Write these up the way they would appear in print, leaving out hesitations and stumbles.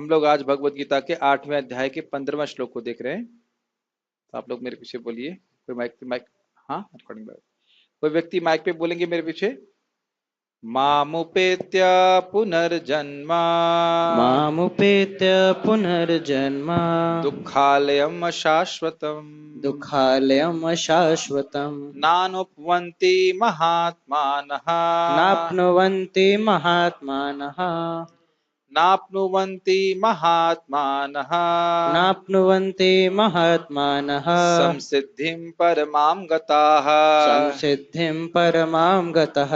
हम लोग आज भगवत गीता के 8वें अध्याय के 15वें श्लोक को देख रहे हैं। तो आप लोग मेरे पीछे बोलिए। कोई माइक। हाँ, रिकॉर्डिंग। कोई व्यक्ति माइक पे बोलेंगे मेरे पीछे। मामुपेत्य पुनर्जन्म मामुपेत्य पुनर्जन्म दुःखालयम् अशाश्वतम् दुःखालयम् अशाश्वतम् नानुपवन्ति महात्मानः नाप्नुवन्ति महात्मानः नाप्नुवन्ति महात्मानः नाप्नुवन्ति महात्मानः संसिद्धिं परमां गताः। संसिद्धिं परमां गतः।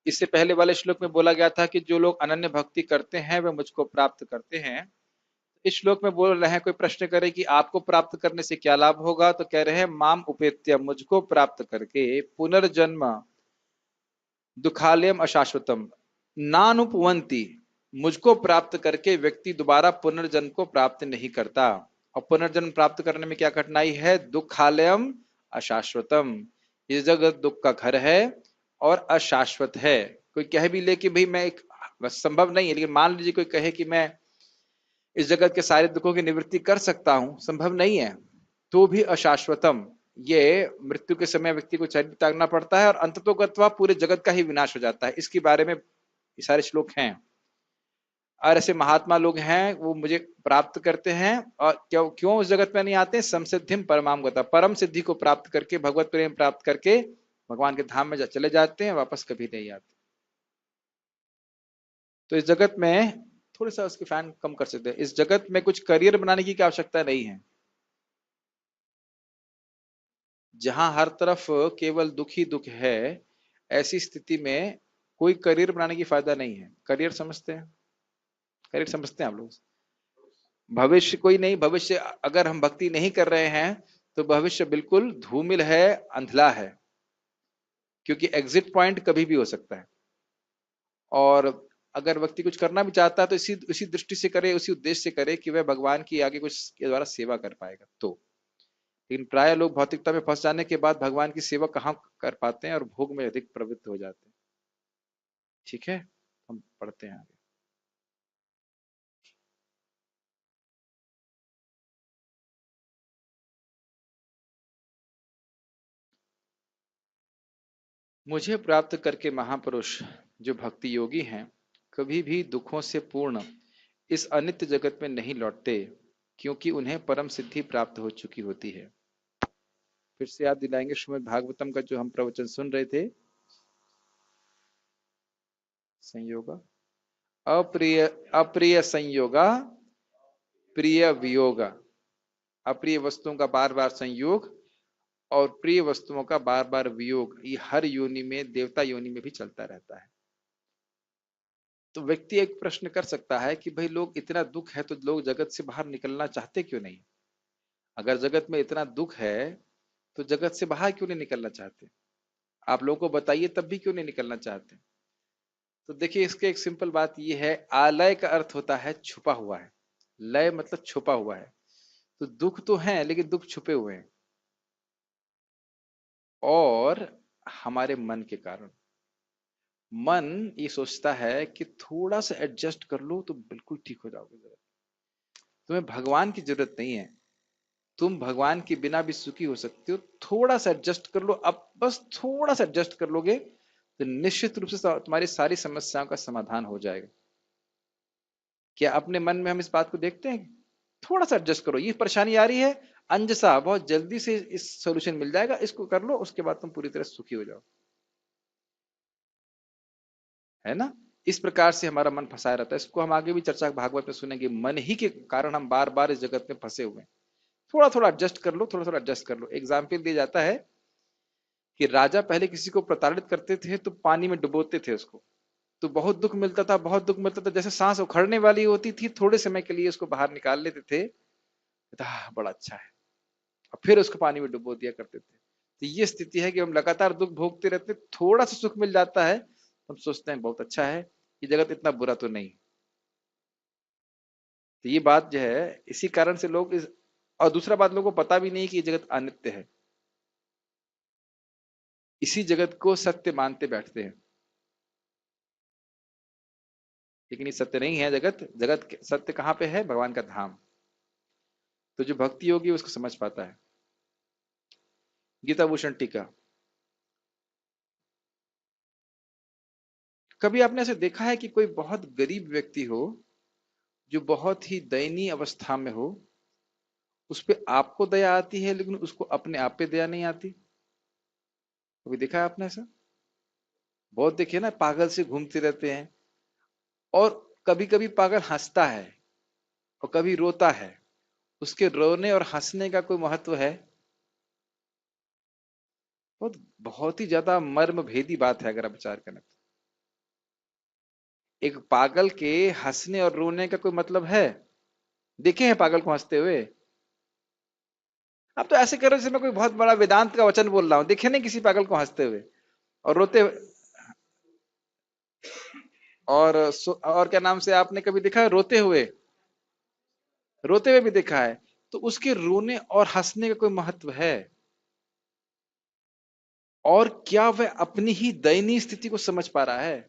इससे पहले वाले श्लोक में बोला गया था कि जो लोग अनन्य भक्ति करते हैं वे मुझको प्राप्त करते हैं। इस श्लोक में बोल रहे हैं, कोई प्रश्न करे कि आपको प्राप्त करने से क्या लाभ होगा, तो कह रहे हैं माम उपेत्य, मुझको प्राप्त करके, पुनर्जन्म दुखालयम अशाश्वतम नानुपवंती, मुझको प्राप्त करके व्यक्ति दोबारा पुनर्जन्म को प्राप्त नहीं करता। और पुनर्जन्म प्राप्त करने में क्या कठिनाई है? दुखालयम अशाश्वतम, ये जगत दुख का घर है और अशाश्वत है। कोई कह भी ले कि भाई मैं एक, संभव नहीं है, लेकिन मान लीजिए कोई कहे कि मैं इस जगत के सारे दुखों की निवृत्ति कर सकता हूं, संभव नहीं है, तो भी अशाश्वतम, ये मृत्यु के समय व्यक्ति को शरीर त्यागना पड़ता है और अंततोगत्वा पूरे जगत का ही विनाश हो जाता है। इसके बारे में सारे श्लोक हैं। और ऐसे महात्मा लोग हैं, वो मुझे प्राप्त करते हैं और क्यों क्यों उस जगत में नहीं आते? संसिद्धिम परमाम गता, परम सिद्धि को प्राप्त करके, भगवत प्रेम प्राप्त करके भगवान के धाम में चले जाते हैं, वापस कभी नहीं आते। तो इस जगत में थोड़ा सा उसके फैन कम कर सकते हैं। इस जगत में कुछ करियर बनाने की क्या आवश्यकता नहीं है। जहां हर तरफ केवल दुख ही दुख है, ऐसी स्थिति में कोई करियर बनाने की फायदा नहीं है। करियर समझते हैं? करियर समझते हैं आप लोग? भविष्य कोई नहीं। भविष्य अगर हम भक्ति नहीं कर रहे हैं तो भविष्य बिल्कुल धूमिल है, अंधला है, क्योंकि एग्जिट पॉइंट कभी भी हो सकता है। और अगर व्यक्ति कुछ करना भी चाहता है तो इसी दृष्टि से करे, उसी उद्देश्य से करे कि वह भगवान की आगे कुछ के द्वारा सेवा कर पाएगा। तो लेकिन प्राय लोग भौतिकता में फंस जाने के बाद भगवान की सेवा कहाँ कर पाते हैं और भोग में अधिक प्रवृत्त हो जाते हैं। ठीक है, हम पढ़ते हैं आगे। मुझे प्राप्त करके महापुरुष जो भक्ति योगी हैं, कभी भी दुखों से पूर्ण इस अनित्य जगत में नहीं लौटते, क्योंकि उन्हें परम सिद्धि प्राप्त हो चुकी होती है। फिर से याद दिलाएंगे श्रीमद् भागवतम का जो हम प्रवचन सुन रहे थे। संयोगा अप्रिय, अप्रिय संयोगा प्रिय वियोगा, अप्रिय वस्तुओं का बार बार संयोग और प्रिय वस्तुओं का बार बार वियोग, ये हर योनि में, देवता योनि में भी चलता रहता है। तो व्यक्ति एक प्रश्न कर सकता है कि भाई लोग इतना दुख है तो लोग जगत से बाहर निकलना चाहते क्यों नहीं? अगर जगत में इतना दुख है तो जगत से बाहर क्यों नहीं निकलना चाहते? आप लोगों को बताइए, तब भी क्यों नहीं निकलना चाहते? तो देखिए, इसके एक सिंपल बात यह है, आलय का अर्थ होता है छुपा हुआ है। लय मतलब छुपा हुआ है। तो दुख तो है लेकिन दुख छुपे हुए हैं, और हमारे मन के कारण। मन ये सोचता है कि थोड़ा सा एडजस्ट कर लो तो बिल्कुल ठीक हो जाओगे। तुम्हें भगवान की जरूरत नहीं है, तुम भगवान के बिना भी सुखी हो सकते हो। थोड़ा सा एडजस्ट कर लो, अब बस थोड़ा सा एडजस्ट कर लोगे तो निश्चित रूप से तुम्हारी सारी समस्याओं का समाधान हो जाएगा। क्या अपने मन में हम इस बात को देखते हैं? थोड़ा सा एडजस्ट करो, ये परेशानी आ रही है, अंजसा बहुत जल्दी से इस सोल्यूशन मिल जाएगा, इसको कर लो, उसके बाद तुम पूरी तरह सुखी हो जाओ। है ना? इस प्रकार से हमारा मन फंसाया रहता है। इसको हम आगे भी चर्चा भागवत में सुनेंगे। मन ही के कारण हम बार बार इस जगत में फंसे हुए हैं। थोड़ा थोड़ा एडजस्ट कर लो, थोड़ा थोड़ा एडजस्ट कर लो। एग्जाम्पल दिया जाता है कि राजा पहले किसी को प्रताड़ित करते थे तो पानी में डुबोते थे उसको, तो बहुत दुख मिलता था, बहुत दुख मिलता था। जैसे सांस उखड़ने वाली होती थी, थोड़े समय के लिए उसको बाहर निकाल लेते थे, बड़ा अच्छा है, और फिर उसको पानी में डुबो दिया करते थे। तो ये स्थिति है कि हम लगातार दुख भोगते रहते, थोड़ा सा सुख मिल जाता है, हम सोचते हैं बहुत अच्छा है, ये जगत इतना बुरा तो नहीं। तो ये बात जो है, इसी कारण से लोग इस, और दूसरा बात, लोगों को पता भी नहीं कि ये जगत अनित्य है, इसी जगत को सत्य मानते बैठते हैं। लेकिन ये सत्य नहीं है। जगत जगत सत्य कहाँ पे है? भगवान का धाम। तो जो भक्ति योगी उसको समझ पाता है। गीता भूषण टीका। कभी आपने ऐसे देखा है कि कोई बहुत गरीब व्यक्ति हो, जो बहुत ही दयनीय अवस्था में हो, उस पे आपको दया आती है लेकिन उसको अपने आप पे दया नहीं आती? कभी देखा है आपने ऐसा? बहुत देखे ना, पागल से घूमते रहते हैं, और कभी कभी पागल हंसता है और कभी रोता है। उसके रोने और हंसने का कोई महत्व है? बहुत बहुत ही ज्यादा मर्म भेदी बात है अगर आप विचार करें तो। एक पागल के हंसने और रोने का कोई मतलब है? देखे हैं पागल को हंसते हुए? आप तो ऐसे कर रहे हो जैसे मैं कोई बहुत बड़ा वेदांत का वचन बोल रहा हूं। देखे नहीं किसी पागल को हंसते हुए और रोते हुए? और क्या नाम से आपने कभी देखा है रोते हुए? रोते हुए भी देखा है। तो उसके रोने और हंसने का कोई महत्व है? और क्या वह अपनी ही दयनीय स्थिति को समझ पा रहा है?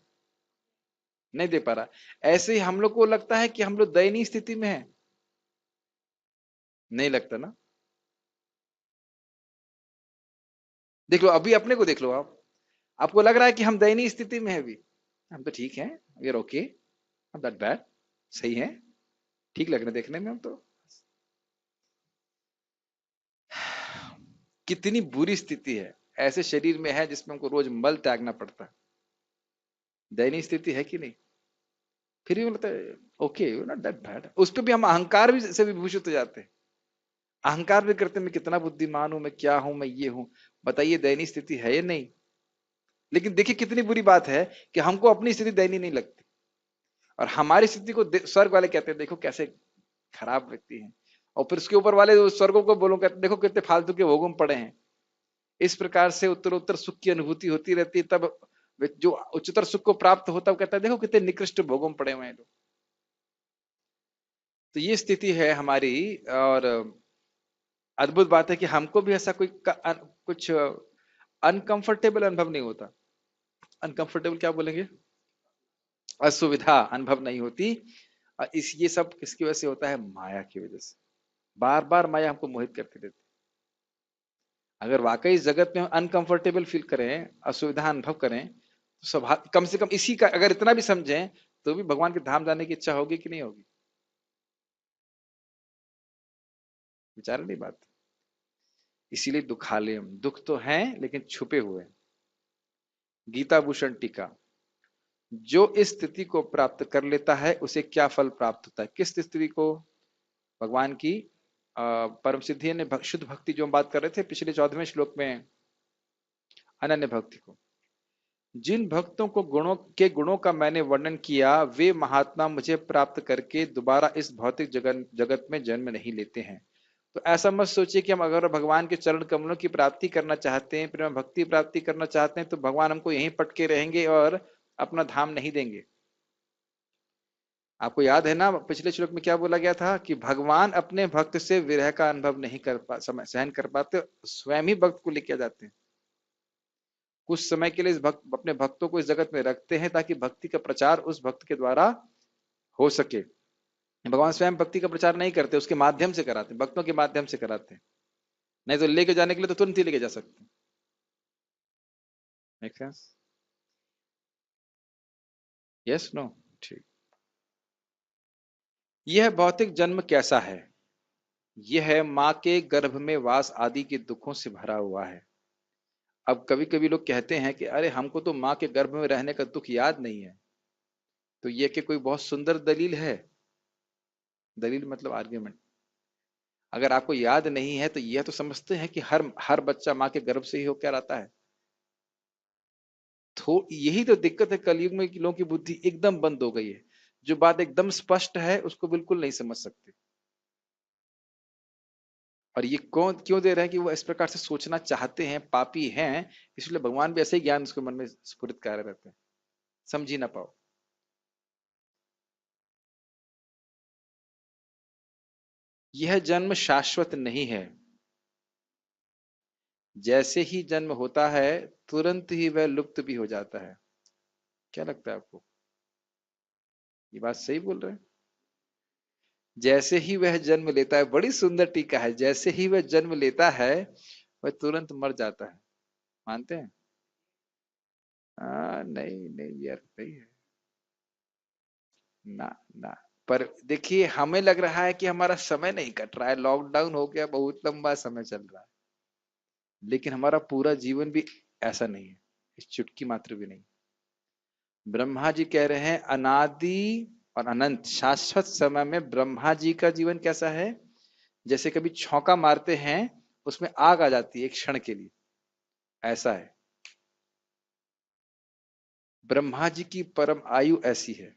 नहीं दे पा रहा। ऐसे ही हम लोग को लगता है कि हम लोग दयनीय स्थिति में हैं। नहीं लगता ना। देख लो, अभी अपने को देख लो आप। आपको लग रहा है कि हम दयनीय स्थिति में हैं अभी? हम तो ठीक हैं, we are okay, not that bad. सही है, ठीक लग रहे हैं देखने में हम तो। कितनी बुरी स्थिति है, ऐसे शरीर में है जिसमें हमको रोज मल त्यागना पड़ता है। दयनीय स्थिति है कि नहीं? फिर भी मतलब ओके, नॉट दैट बैड। उस पर भी हम अहंकार भी से विभूषित हो जाते हैं। अहंकार भी करते हैं, मैं कितना बुद्धिमान हूं, मैं क्या हूं, मैं ये हूं। बताइए दयनीय स्थिति है या नहीं? लेकिन देखिए कितनी बुरी बात है कि हमको अपनी स्थिति दयनीय नहीं लगती, और हमारी स्थिति को स्वर्ग वाले कहते हैं देखो कैसे खराब व्यक्ति हैं। और फिर उसके ऊपर वाले स्वर्गों को बोलो, कहते देखो कितने फालतू के भोगों में पड़े हैं। इस प्रकार से उत्तर उत्तर सुख की अनुभूति होती रहती है। तब जो उच्चतर सुख को प्राप्त होता है, कहता है देखो कितने निकृष्ट भोगों में पड़े हुए हैं लोग। तो ये स्थिति है हमारी। और अद्भुत बात है कि हमको भी ऐसा कोई कुछ अनकंफर्टेबल अनुभव नहीं होता। अनकंफर्टेबल क्या बोलेंगे? असुविधा अनुभव नहीं होती। इस ये सब किसकी वजह से होता है? माया की वजह से। बार बार माया हमको मोहित करती रहती है। अगर वाकई इस जगत में अनकंफर्टेबल फील करें, असुविधा अनुभव करें, तो स्वभाव कम से कम इसी का अगर इतना भी समझें, तो भी भगवान के धाम जाने की इच्छा होगी कि नहीं होगी? विचार नहीं बात। इसीलिए दुखालयम, दुख तो है लेकिन छुपे हुए। गीता भूषण टीका। जो इस स्थिति को प्राप्त कर लेता है उसे क्या फल प्राप्त होता है? किस स्थिति को? भगवान की परम सिद्धि ने शुद्ध भक्ति जो हम बात कर रहे थे पिछले 14वें श्लोक में, अनन्य भक्ति को। जिन भक्तों को गुणों का मैंने वर्णन किया, वे महात्मा मुझे प्राप्त करके दोबारा इस भौतिक जगत में जन्म नहीं लेते हैं। तो ऐसा मत सोचिए कि हम अगर भगवान के चरण कमलों की प्राप्ति करना चाहते हैं, प्रेम भक्ति प्राप्ति करना चाहते हैं, तो भगवान हमको यहीं पटके रहेंगे और अपना धाम नहीं देंगे। आपको याद है ना पिछले श्लोक में क्या बोला गया था कि भगवान अपने भक्त से विरह का अनुभव नहीं सहन कर पाते, स्वयं ही भक्त को लेके आ जाते हैं। कुछ समय के लिए इस अपने भक्तों को इस जगत में रखते हैं ताकि भक्ति का प्रचार उस भक्त के द्वारा हो सके। भगवान स्वयं भक्ति का प्रचार नहीं करते, उसके माध्यम से कराते हैं, भक्तों के माध्यम से कराते हैं। नहीं तो लेके जाने के लिए तो तुरंत ही लेके जा सकते हैं। Make sense? Yes, no? ठीक। यह भौतिक जन्म कैसा है? यह माँ के गर्भ में वास आदि के दुखों से भरा हुआ है। अब कभी कभी लोग कहते हैं कि अरे हमको तो माँ के गर्भ में रहने का दुख याद नहीं है। तो यह कि कोई बहुत सुंदर दलील है? दलील मतलब आर्ग्यूमेंट। अगर आपको याद नहीं है तो यह तो समझते हैं कि हर बच्चा माँ के गर्भ से ही होकर आता है। तो यही तो दिक्कत है कलयुग में कि लोगों की बुद्धि एकदम बंद हो गई है। जो बात एकदम स्पष्ट है उसको बिल्कुल नहीं समझ सकते। और ये कौन क्यों दे रहे हैं? कि वो इस प्रकार से सोचना चाहते हैं, पापी हैं, इसलिए भगवान भी ऐसे ही ज्ञान उसके मन में स्फुरित कर रहते हैं, समझ ही ना पाओ। यह जन्म शाश्वत नहीं है। जैसे ही जन्म होता है तुरंत ही वह लुप्त भी हो जाता है। क्या लगता है आपको? ये बात सही बोल रहे हैं। जैसे ही वह जन्म लेता है, बड़ी सुंदर टीका है, जैसे ही वह जन्म लेता है वह तुरंत मर जाता है। मानते हैं? नहीं नहीं, ये अर्थ नहीं है। ना ना। पर देखिए, हमें लग रहा है कि हमारा समय नहीं कट रहा है, लॉकडाउन हो गया, बहुत लंबा समय चल रहा है, लेकिन हमारा पूरा जीवन भी ऐसा नहीं है, इस चुटकी मात्र भी नहीं। ब्रह्मा जी कह रहे हैं अनादि और अनंत शाश्वत समय में ब्रह्मा जी का जीवन कैसा है, जैसे कभी छौंका मारते हैं, उसमें आग आ जाती है एक क्षण के लिए, ऐसा है। ब्रह्मा जी की परम आयु ऐसी है।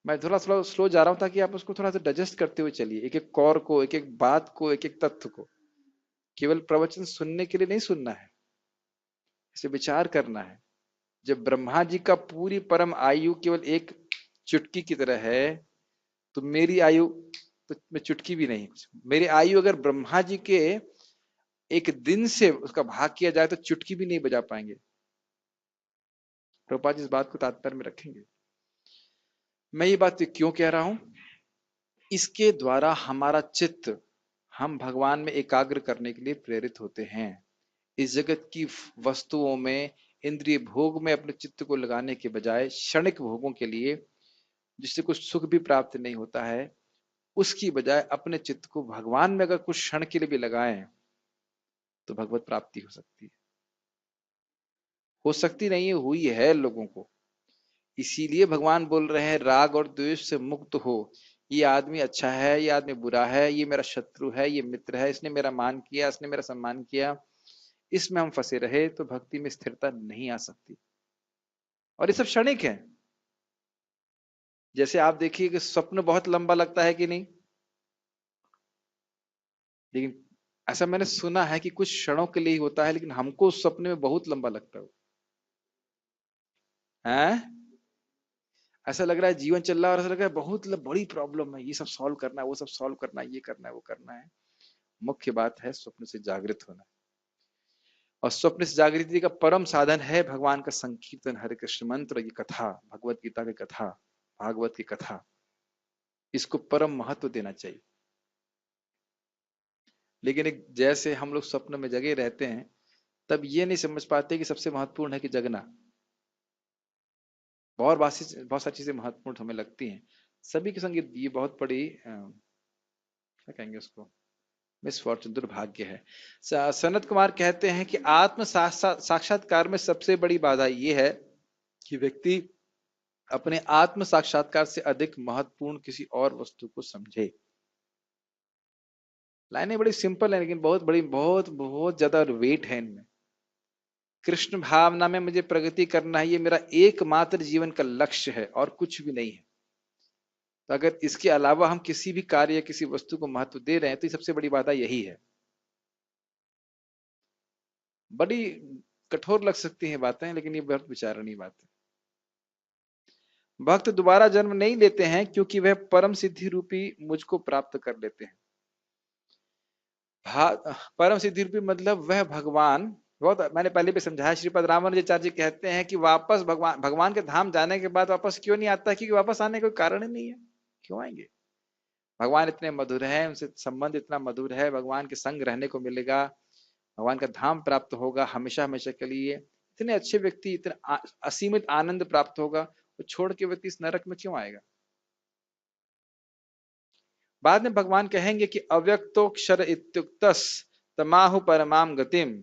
मैं थोड़ा स्लो स्लो जा रहा हूं ताकि आप उसको थोड़ा सा डाइजेस्ट करते हुए चलिए, एक एक कौर को, एक एक बात को, एक एक तत्व को। केवल प्रवचन सुनने के लिए नहीं सुनना है, इसे विचार करना है। जब ब्रह्मा जी का पूरी परम आयु केवल एक चुटकी की तरह है, तो मेरी आयु तो मैं चुटकी भी नहीं। मेरी आयु अगर ब्रह्मा जी के एक दिन से उसका भाग किया जाए तो चुटकी भी नहीं बजा पाएंगे। प्रभुपाद जी इस बात को तात्पर्य में रखेंगे। मैं ये बात क्यों कह रहा हूं? इसके द्वारा हमारा चित्त हम भगवान में एकाग्र करने के लिए प्रेरित होते हैं। इस जगत की वस्तुओं में, इंद्रिय भोग में अपने चित्त को लगाने के बजाय क्षणिक भोगों के लिए, जिससे कुछ सुख भी प्राप्त नहीं होता है, उसकी बजाय अपने चित्त को भगवान में अगर कुछ क्षण के लिए भी लगाएं तो भगवत प्राप्ति हो सकती है। हो सकती नहीं है, हुई है लोगों को। इसीलिए भगवान बोल रहे हैं राग और द्वेष से मुक्त हो। ये आदमी अच्छा है, ये आदमी बुरा है, ये मेरा शत्रु है, ये मित्र है, इसने मेरा मान किया, इसने मेरा सम्मान किया, इसमें हम फंसे रहे तो भक्ति में स्थिरता नहीं आ सकती। और ये सब क्षणिक है। जैसे आप देखिए कि स्वप्न बहुत लंबा लगता है कि नहीं, लेकिन ऐसा मैंने सुना है कि कुछ क्षणों के लिए ही होता है, लेकिन हमको उस सपने में बहुत लंबा लगता है। ऐसा लग रहा है जीवन चल रहा है और ऐसा लग रहा है बहुत बड़ी प्रॉब्लम है, ये सब सॉल्व करना है, वो सब सॉल्व करना है, ये करना है, वो करना है। मुख्य बात है स्वप्न से जागृत होना। और स्वप्न से जागृति का परम साधन है भगवान का संकीर्तन, हरे कृष्ण मंत्र, ये कथा, भगवत गीता की कथा, भागवत की कथा, इसको परम महत्व देना चाहिए। लेकिन एक जैसे हम लोग स्वप्न में जगे रहते हैं, तब ये नहीं समझ पाते कि सबसे महत्वपूर्ण है कि जगना। बहुत सारी चीजें महत्वपूर्ण हमें लगती हैं, सभी के संग ये बहुत बड़ी क्या कहेंगे उसको, मिसफॉर्चून, दुर्भाग्य है। सनत कुमार कहते हैं कि आत्म साक्षात्कार में सबसे बड़ी बाधा यह है कि व्यक्ति अपने आत्म साक्षात्कार से अधिक महत्वपूर्ण किसी और वस्तु को समझे। लाइनें बड़ी सिंपल है, लेकिन बहुत बड़ी, बहुत बहुत ज्यादा वेट है इनमें। कृष्ण भावना में मुझे प्रगति करना है, ये मेरा एकमात्र जीवन का लक्ष्य है और कुछ भी नहीं है। तो अगर इसके अलावा हम किसी भी कार्य या किसी वस्तु को महत्व दे रहे हैं तो सबसे बड़ी बाधा यही है। बड़ी कठोर लग सकती हैं बातें, लेकिन ये बहुत विचारणीय बात है। भक्त दोबारा जन्म नहीं लेते हैं क्योंकि वह परम सिद्धि रूपी मुझको प्राप्त कर लेते हैं। परम सिद्धि रूपी मतलब वह भगवान, बहुत मैंने पहले भी समझाया, श्रीपद रामानुजाचार्य जी कहते हैं कि वापस भगवान के धाम जाने के बाद वापस क्यों नहीं आता, क्योंकि वापस आने का कोई कारण ही नहीं है। क्यों आएंगे? भगवान इतने मधुर है, उनसे संबंध इतना मधुर है, भगवान के संग रहने को मिलेगा, भगवान का धाम प्राप्त होगा हमेशा हमेशा के लिए, इतने अच्छे व्यक्ति, इतना असीमित आनंद प्राप्त होगा, तो छोड़ के व्यक्ति इस नरक में क्यों आएगा? बाद में भगवान कहेंगे कि अव्यक्तोक्षर इत्युक्तस् तमाहु परमाम गतिम।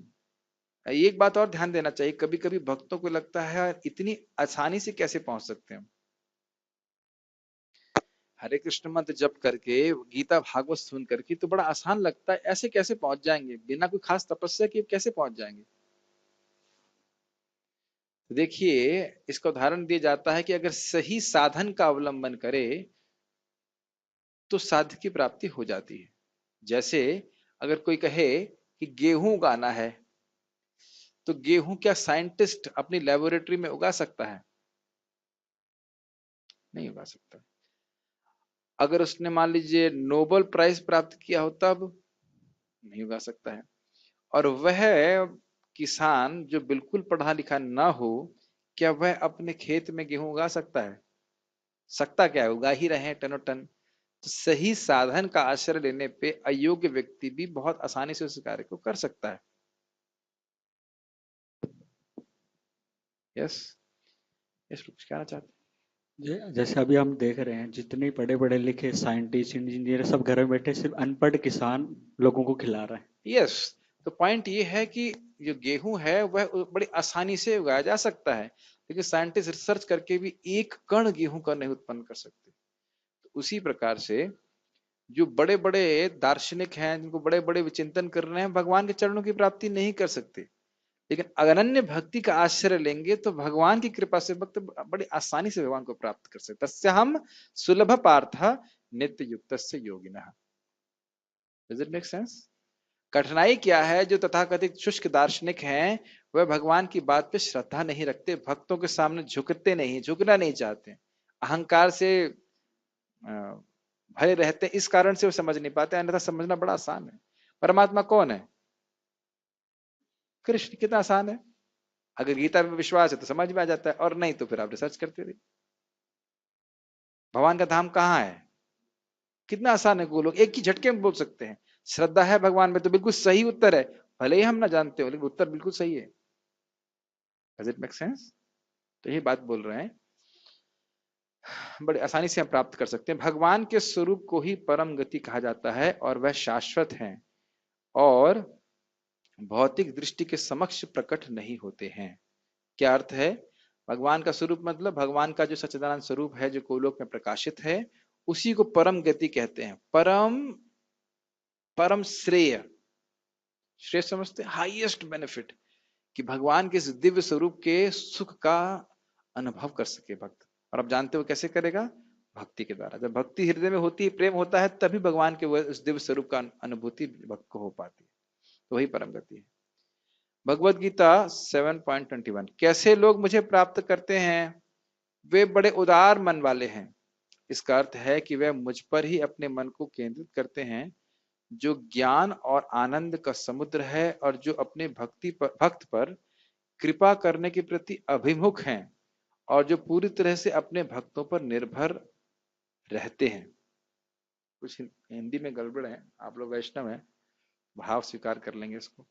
एक बात और ध्यान देना चाहिए, कभी कभी भक्तों को लगता है इतनी आसानी से कैसे पहुंच सकते हैं, हरे कृष्ण मंत्र जप करके, गीता भागवत सुन करके तो बड़ा आसान लगता है, ऐसे कैसे पहुंच जाएंगे, बिना कोई खास तपस्या के कैसे पहुंच जाएंगे? तो देखिए, इसका उदाहरण दिया जाता है कि अगर सही साधन का अवलंबन करे तो साध्य की प्राप्ति हो जाती है। जैसे अगर कोई कहे कि गेहूं उगाना है, तो गेहूं क्या साइंटिस्ट अपनी लेबोरेटरी में उगा सकता है? नहीं उगा सकता। अगर उसने मान लीजिए नोबेल प्राइज प्राप्त किया हो तब नहीं उगा सकता है। और वह किसान जो बिल्कुल पढ़ा लिखा ना हो, क्या वह अपने खेत में गेहूं उगा सकता है? सकता क्या है, उगा ही रहे हैं टनों टन। तो सही साधन का आश्रय लेने पे अयोग्य व्यक्ति भी बहुत आसानी से उस कार्य को कर सकता है। यस, यस, कुछ कहना चाहते जैसे अभी हम देख रहे हैं जितने बड़े बड़े लिखे साइंटिस्ट इंजीनियर सब घर में बैठे सिर्फ अनपढ़ किसान लोगों को खिला रहा है। हैं? यस। तो पॉइंट ये है कि जो गेहूं है वह बड़ी आसानी से उगाया जा सकता है, लेकिन साइंटिस्ट रिसर्च करके भी एक कण गेहूं का नहीं उत्पन्न कर सकते। तो उसी प्रकार से जो बड़े बड़े दार्शनिक हैं, जिनको बड़े बड़े विचिंतन कर रहे हैं, भगवान के चरणों की प्राप्ति नहीं कर सकते, लेकिन अनन्य भक्ति का आश्रय लेंगे तो भगवान की कृपा से भक्त बड़ी आसानी से भगवान को प्राप्त कर सकते। तस्य हम सुलभ पार्थ नित्य युक्त योगिनः। Does it make sense? कठिनाई क्या है, जो तथाकथित शुष्क दार्शनिक हैं वह भगवान की बात पे श्रद्धा नहीं रखते, भक्तों के सामने झुकते नहीं, झुकना नहीं चाहते, अहंकार से भय रहते हैं, इस कारण से वो समझ नहीं पाते। अन्यथा समझना बड़ा आसान है। परमात्मा कौन है? कृष्ण। कितना आसान है। अगर गीता में विश्वास है तो समझ में आ जाता है, और नहीं तो फिर आप रिसर्च करते रहिए। भगवान का धाम कहाँ है? कितना आसान है। वो लोग एक ही झटके में बोल सकते हैं। श्रद्धा है भगवान में तो बिल्कुल सही उत्तर है, भले ही हम ना जानते हो, लेकिन उत्तर बिल्कुल सही है। Does it make sense? तो ये बात बोल रहे हैं, बड़ी आसानी से हम प्राप्त कर सकते हैं। भगवान के स्वरूप को ही परम गति कहा जाता है और वह शाश्वत है और भौतिक दृष्टि के समक्ष प्रकट नहीं होते हैं। क्या अर्थ है? भगवान का स्वरूप मतलब भगवान का जो सच्चिदानंद स्वरूप है, जो गोलोक में प्रकाशित है, उसी को परम गति कहते हैं। परम, परम श्रेय, श्रेय समझते हैं, हाईएस्ट बेनिफिट, कि भगवान के इस दिव्य स्वरूप के सुख का अनुभव कर सके भक्त। और आप जानते हो कैसे करेगा? भक्ति के द्वारा। जब भक्ति हृदय में होती है, प्रेम होता है, तभी भगवान के उस दिव्य स्वरूप का अनुभूति भक्त को हो पाती है। तो वही परम गति है। भगवद गीता 7.21, कैसे लोग मुझे प्राप्त करते हैं? वे बड़े उदार मन वाले हैं। इसका अर्थ है कि वे मुझ पर ही अपने मन को केंद्रित करते हैं, जो ज्ञान और आनंद का समुद्र है और जो अपने भक्त पर कृपा करने के प्रति अभिमुख हैं और जो पूरी तरह से अपने भक्तों पर निर्भर रहते हैं। कुछ हिंदी में गड़बड़ है, आप लोग वैष्णव हैं, भाव स्वीकार कर लेंगे इसको।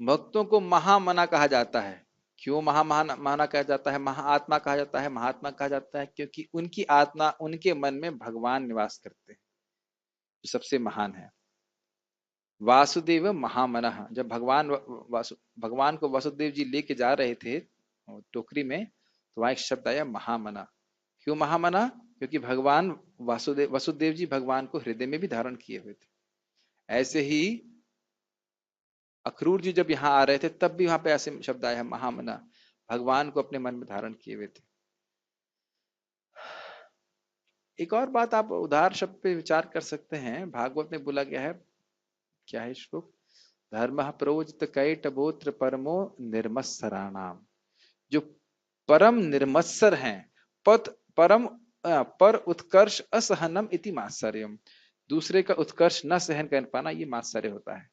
भक्तों को महामना कहा जाता है। क्यों महामना कहा जाता है? महाआत्मा कहा जाता है, महात्मा कहा जाता है क्योंकि उनकी आत्मा, उनके मन में भगवान निवास करते हैं, जो सबसे महान है। वासुदेव महामनः, जब भगवान को वासुदेव जी लेके जा रहे थे टोकरी में, तो वहां एक शब्द आया महामना। क्यों महामना? क्योंकि भगवान वसुदेव जी भगवान को हृदय में भी धारण किए हुए थे। ऐसे ही अक्रूर जी जब यहाँ आ रहे थे, तब भी वहां पे ऐसे शब्द आया महामना, भगवान को अपने मन में धारण किए हुए थे। एक और बात आप उदार शब्द पे विचार कर सकते हैं। भागवत में बोला गया है, क्या है श्लोक? धर्म प्रोजित कैटबोत्र परमो निर्मत्सराणाम। जो परम निर्मत्सर हैं, पद परम पर उत्कर्ष असहनम इति मात्सर्यम, दूसरे का उत्कर्ष न सहन कर पाना, ये मात्सर्य होता है।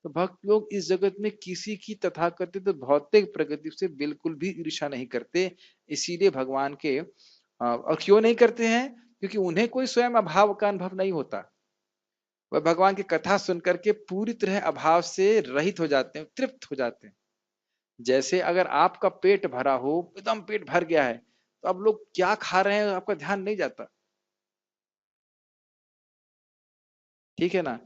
तो भक्त लोग इस जगत में किसी की तथाकथित भौतिक प्रगति से बिल्कुल भी ईर्ष्या नहीं करते। इसीलिए भगवान के और क्यों नहीं करते हैं? क्योंकि उन्हें कोई स्वयं अभाव का अनुभव नहीं होता। वह भगवान की कथा सुनकर के पूरी तरह अभाव से रहित हो जाते हैं, तृप्त हो जाते हैं। जैसे अगर आपका पेट भरा हो, एकदम पेट भर गया है, तो अब लोग क्या खा रहे हैं आपका ध्यान नहीं जाता, ठीक है ना?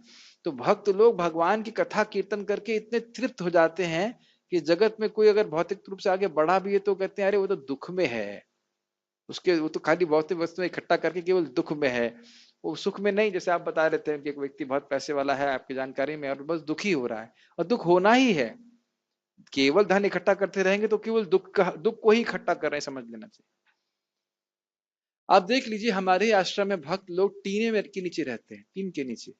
तो भक्त लोग भगवान की कथा कीर्तन करके इतने तृप्त हो जाते हैं कि जगत में कोई अगर भौतिक रूप से आगे बढ़ा भी है तो कहते हैं अरे वो तो दुख में है, उसके वो तो खाली भौतिक वस्तुएं इकट्ठा करके केवल दुख में है, वो सुख में नहीं। जैसे आप बता रहे थे कि एक व्यक्ति बहुत पैसे वाला है आपकी जानकारी में और बस दुखी हो रहा है, और दुख होना ही है। केवल धन इकट्ठा करते रहेंगे तो केवल दुख को ही इकट्ठा कर रहे हैं, समझ लेना चाहिए। आप देख लीजिए हमारे आश्रम में भक्त लोग टीने में के नीचे रहते हैं, टीन के नीचे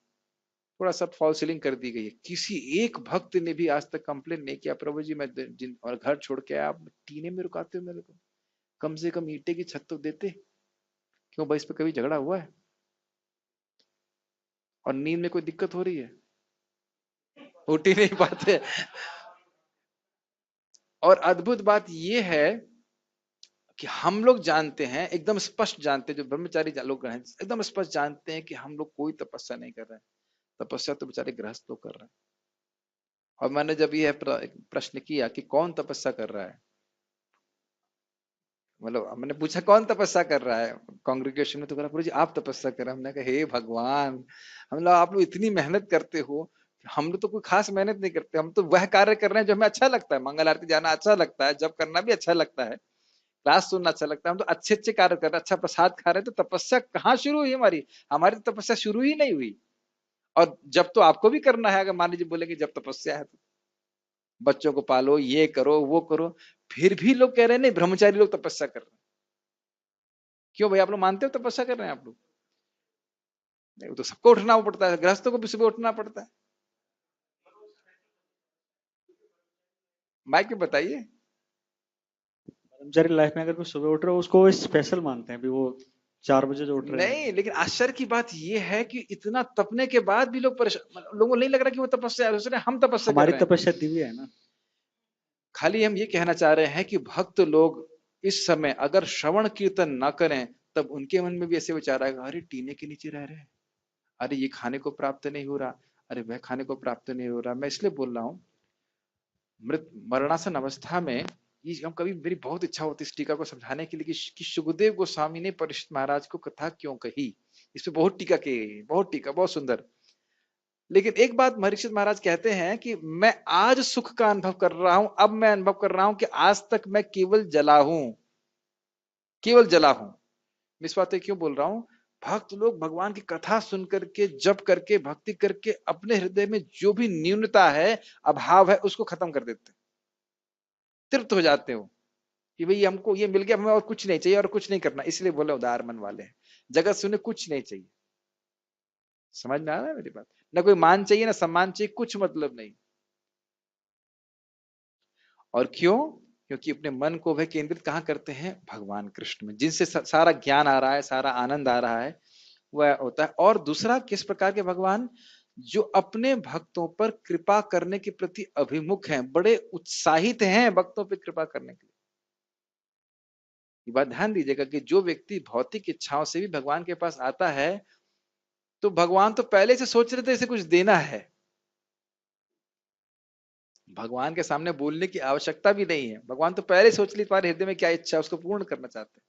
थोड़ा सा फॉल सीलिंग कर दी गई है। किसी एक भक्त ने भी आज तक कंप्लेन नहीं किया, प्रभु जी मैं और घर छोड़ के आप टीने में रुकाते हो मेरे को, कम से कम ईंटे की छत तो देते। क्यों भाई, इस पे कभी झगड़ा हुआ है? और नींद में कोई दिक्कत हो रही है, उठ ही नहीं पाते। और अद्भुत बात यह है कि हम लोग जानते हैं, एकदम स्पष्ट जानते हैं, जो ब्रह्मचारी लोग हैं एकदम स्पष्ट जानते हैं कि हम लोग कोई तपस्या नहीं कर रहे हैं। तपस्या तो बेचारे गृहस्थ लोग कर रहे हैं। और मैंने जब यह प्रश्न किया कि कौन तपस्या कर रहा है, मतलब मैंने पूछा कौन तपस्या कर रहा है कांग्रेगेशन में, तो कहा प्रभु जी आप तपस्या कर रहे हैं। हमने कहा हे भगवान, हम लोग आप लोग इतनी मेहनत करते हो, हम लोग तो कोई खास मेहनत नहीं करते, हम तो वह कार्य कर रहे हैं जो हमें अच्छा लगता है। मंगल आरती जाना अच्छा लगता है, जब करना भी अच्छा लगता है, क्लास सुनना अच्छा लगता है, हम तो अच्छे अच्छे कार्य कर रहे हैं, अच्छा प्रसाद खा रहे हैं। तो तपस्या कहाँ शुरू हुई हमारी? हमारी तो तपस्या शुरू ही नहीं हुई। और जब तो आपको भी करना है, अगर मान लीजिए बोलेंगे जब तपस्या है तो बच्चों को पालो, ये करो वो करो, फिर भी लोग कह रहे हैं नहीं ब्रह्मचारी लोग तपस्या कर रहे हैं। क्यों भाई, आप लोग मानते हो तपस्या कर रहे हैं आप लोग? नहीं, वो तो सबको उठना पड़ता है, गृहस्थों को भी सुबह उठना पड़ता है। माइक में बताइए। ब्रह्मचारी लाइफ में अगर कोई सुबह उठ रहा है उसको स्पेशल मानते हैं, अभी वो 4 बजे जो उठ रहे हैं। नहीं, लेकिन आश्चर्य की बात यह है कि इतना तपने के बाद भी लोग परेशान, लोगों को नहीं लग रहा कि वो तपस्या, सोच रहे हैं हम तपस्या कर हमारी रहे हैं। तपस्या दिव्य है ना। खाली हम ये कहना चाह रहे हैं कि भक्त लोग इस समय अगर श्रवण कीर्तन ना करें, तब उनके मन में भी ऐसे विचार आएगा, अरे टीने के नीचे रह रहे हैं, अरे ये खाने को प्राप्त नहीं हो रहा, अरे वह खाने को प्राप्त नहीं हो रहा। मैं इसलिए बोल रहा हूँ, मरणासन अवस्था में ये हम कभी, मेरी बहुत इच्छा होती है इस टीका को समझाने के लिए कि सुखदेव गोस्वामी ने परीक्षित महाराज को कथा क्यों कही। इस पे बहुत टीका की गई, बहुत टीका, बहुत सुंदर। लेकिन एक बात परीक्षित महाराज कहते हैं कि मैं आज सुख का अनुभव कर रहा हूं, अब मैं अनुभव कर रहा हूं कि आज तक मैं केवल जला हूं, केवल जला हूं। इस बात क्यों बोल रहा हूं? भक्त लोग भगवान की कथा सुन करके, जप करके, भक्ति करके अपने हृदय में जो भी न्यूनता है, अभाव है, उसको खत्म कर देते हैं, तृप्त हो जाते हो कि भाई हमको ये मिल गया, हमें और कुछ नहीं चाहिए और कुछ नहीं करना। इसलिए बोले उदार मन वाले हैं, जगत से उन्हें कुछ नहीं चाहिए। समझ में आ रहा है मेरी बात? ना कोई मान चाहिए ना सम्मान चाहिए, कुछ मतलब नहीं। और क्यों? क्योंकि अपने मन को वह केंद्रित कहां करते हैं? भगवान कृष्ण में, जिनसे सारा ज्ञान आ रहा है, सारा आनंद आ रहा है, वह होता है। और दूसरा, किस प्रकार के भगवान? जो अपने भक्तों पर कृपा करने के प्रति अभिमुख हैं, बड़े उत्साहित हैं भक्तों पर कृपा करने के लिए। ये बात ध्यान दीजिएगा कि जो व्यक्ति भौतिक इच्छाओं से भी भगवान के पास आता है, तो भगवान तो पहले से सोच रहे थे इसे कुछ देना है। भगवान के सामने बोलने की आवश्यकता भी नहीं है, भगवान तो पहले सोच ली तुम्हारे हृदय में क्या इच्छा है, उसको पूर्ण करना चाहते हैं।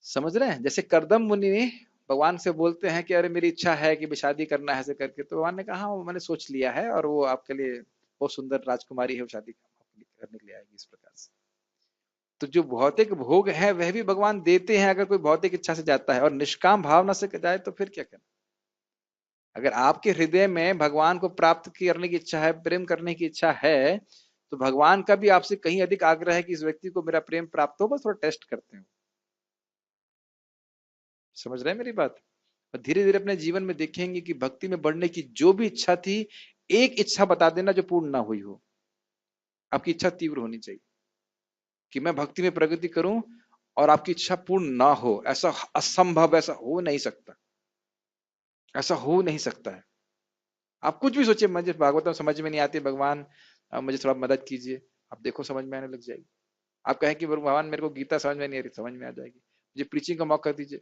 समझ रहे हैं? जैसे करदम मुनि भगवान से बोलते हैं कि अरे मेरी इच्छा है कि शादी करना है ऐसे करके, तो भगवान ने कहा हाँ, मैंने सोच लिया है और वो आपके लिए बहुत सुंदर राजकुमारी है, वो शादी करने के लिए आएगी। इस प्रकार से तो जो भौतिक भोग है वह भी भगवान देते हैं, अगर कोई भौतिक इच्छा से जाता है, और निष्काम भावना से जाए तो फिर क्या करना? अगर आपके हृदय में भगवान को प्राप्त करने की इच्छा है, प्रेम करने की इच्छा है, तो भगवान का भी आपसे कहीं अधिक आग्रह है कि इस व्यक्ति को मेरा प्रेम प्राप्त हो, बस थोड़ा टेस्ट करते हैं। समझ रहे हैं मेरी बात? और धीरे धीरे अपने जीवन में देखेंगे कि भक्ति में बढ़ने की जो भी इच्छा थी, एक इच्छा बता देना जो पूर्ण ना हुई हो। आपकी इच्छा तीव्र होनी चाहिए कि मैं भक्ति में प्रगति करूं, और आपकी इच्छा पूर्ण ना हो, ऐसा असंभव, ऐसा हो नहीं सकता, ऐसा हो नहीं सकता है। आप कुछ भी सोचिए, मुझे भागवतम समझ में नहीं आती, भगवान मुझे थोड़ा मदद कीजिए, आप देखो समझ में आने लग जाएगी। आप कहें कि भगवान मेरे को गीता समझ में नहीं आ रही, समझ में आ जाएगी। मुझे प्रीचिंग का मौका दीजिए।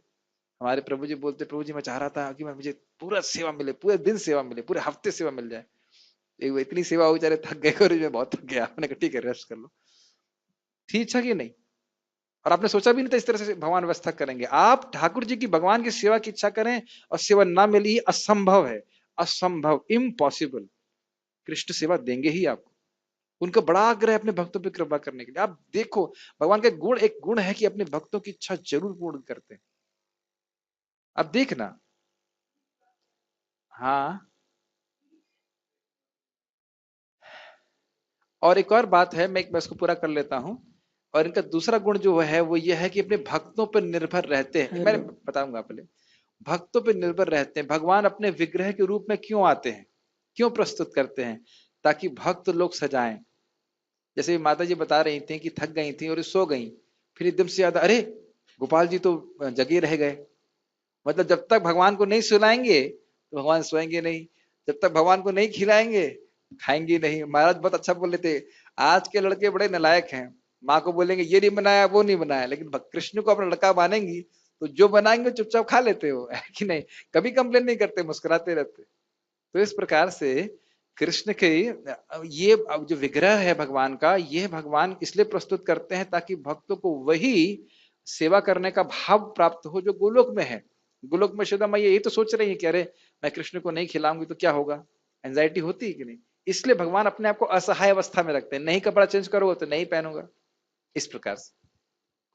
हमारे प्रभु जी बोलते, प्रभु जी मैं चाह रहा था कि मैं मुझे पूरा सेवा मिले, पूरे दिन सेवा मिले, पूरे हफ्ते सेवा मिल जाए। इतनी सेवा हो जा रही, थक गए और मैं बहुत थक गया। मैंने कहा ठीक है, रेस्ट कर लो। थी इच्छा की नहीं? और आपने सोचा भी नहीं था इस तरह से भगवान व्यवस्था करेंगे। आप ठाकुर जी की, भगवान की सेवा की इच्छा करें और सेवा ना मिली, असंभव है, असंभव, इम्पॉसिबल। कृष्ण सेवा देंगे ही आपको। उनका बड़ा आग्रह है अपने भक्तों पर कृपा करने के लिए। आप देखो, भगवान का गुण, एक गुण है कि अपने भक्तों की इच्छा जरूर पूर्ण करते हैं। अब देखना। हाँ, और एक और बात है, मैं इसको पूरा कर लेता हूं। और इनका दूसरा गुण जो है वो ये है कि अपने भक्तों पर निर्भर रहते हैं। मैं बताऊंगा पहले। भक्तों पर निर्भर रहते हैं। भगवान अपने विग्रह के रूप में क्यों आते हैं, क्यों प्रस्तुत करते हैं? ताकि भक्त लोग सजाएं। जैसे माता जी बता रही थी कि थक गई थी और सो गई, फिर एकदम से याद, अरे गोपाल जी तो जगे रह गए। मतलब जब तक भगवान को नहीं सुलाएंगे तो भगवान सोएंगे नहीं, जब तक भगवान को नहीं खिलाएंगे खाएंगे नहीं। महाराज बहुत अच्छा बोल रहे थे, आज के लड़के बड़े नालायक हैं, माँ को बोलेंगे ये नहीं बनाया वो नहीं बनाया, लेकिन कृष्ण को अपना लड़का मानेंगी तो जो बनाएंगे चुपचाप खा लेते हो, है कि नहीं? कभी कंप्लेन नहीं करते, मुस्कुराते रहते। तो इस प्रकार से कृष्ण के ये जो विग्रह है भगवान का, ये भगवान इसलिए प्रस्तुत करते हैं ताकि भक्तों को वही सेवा करने का भाव प्राप्त हो जो गोलोक में है। गोलोक में यशोदा मैया यही तो सोच रही है कि अरे मैं कृष्ण को नहीं खिलाऊंगी तो क्या होगा, एंजाइटी होती है कि नहीं? इसलिए भगवान अपने आप को असहाय अवस्था में रखते हैं, नहीं कपड़ा चेंज करोगे तो नहीं पहनूंगा, इस प्रकार से।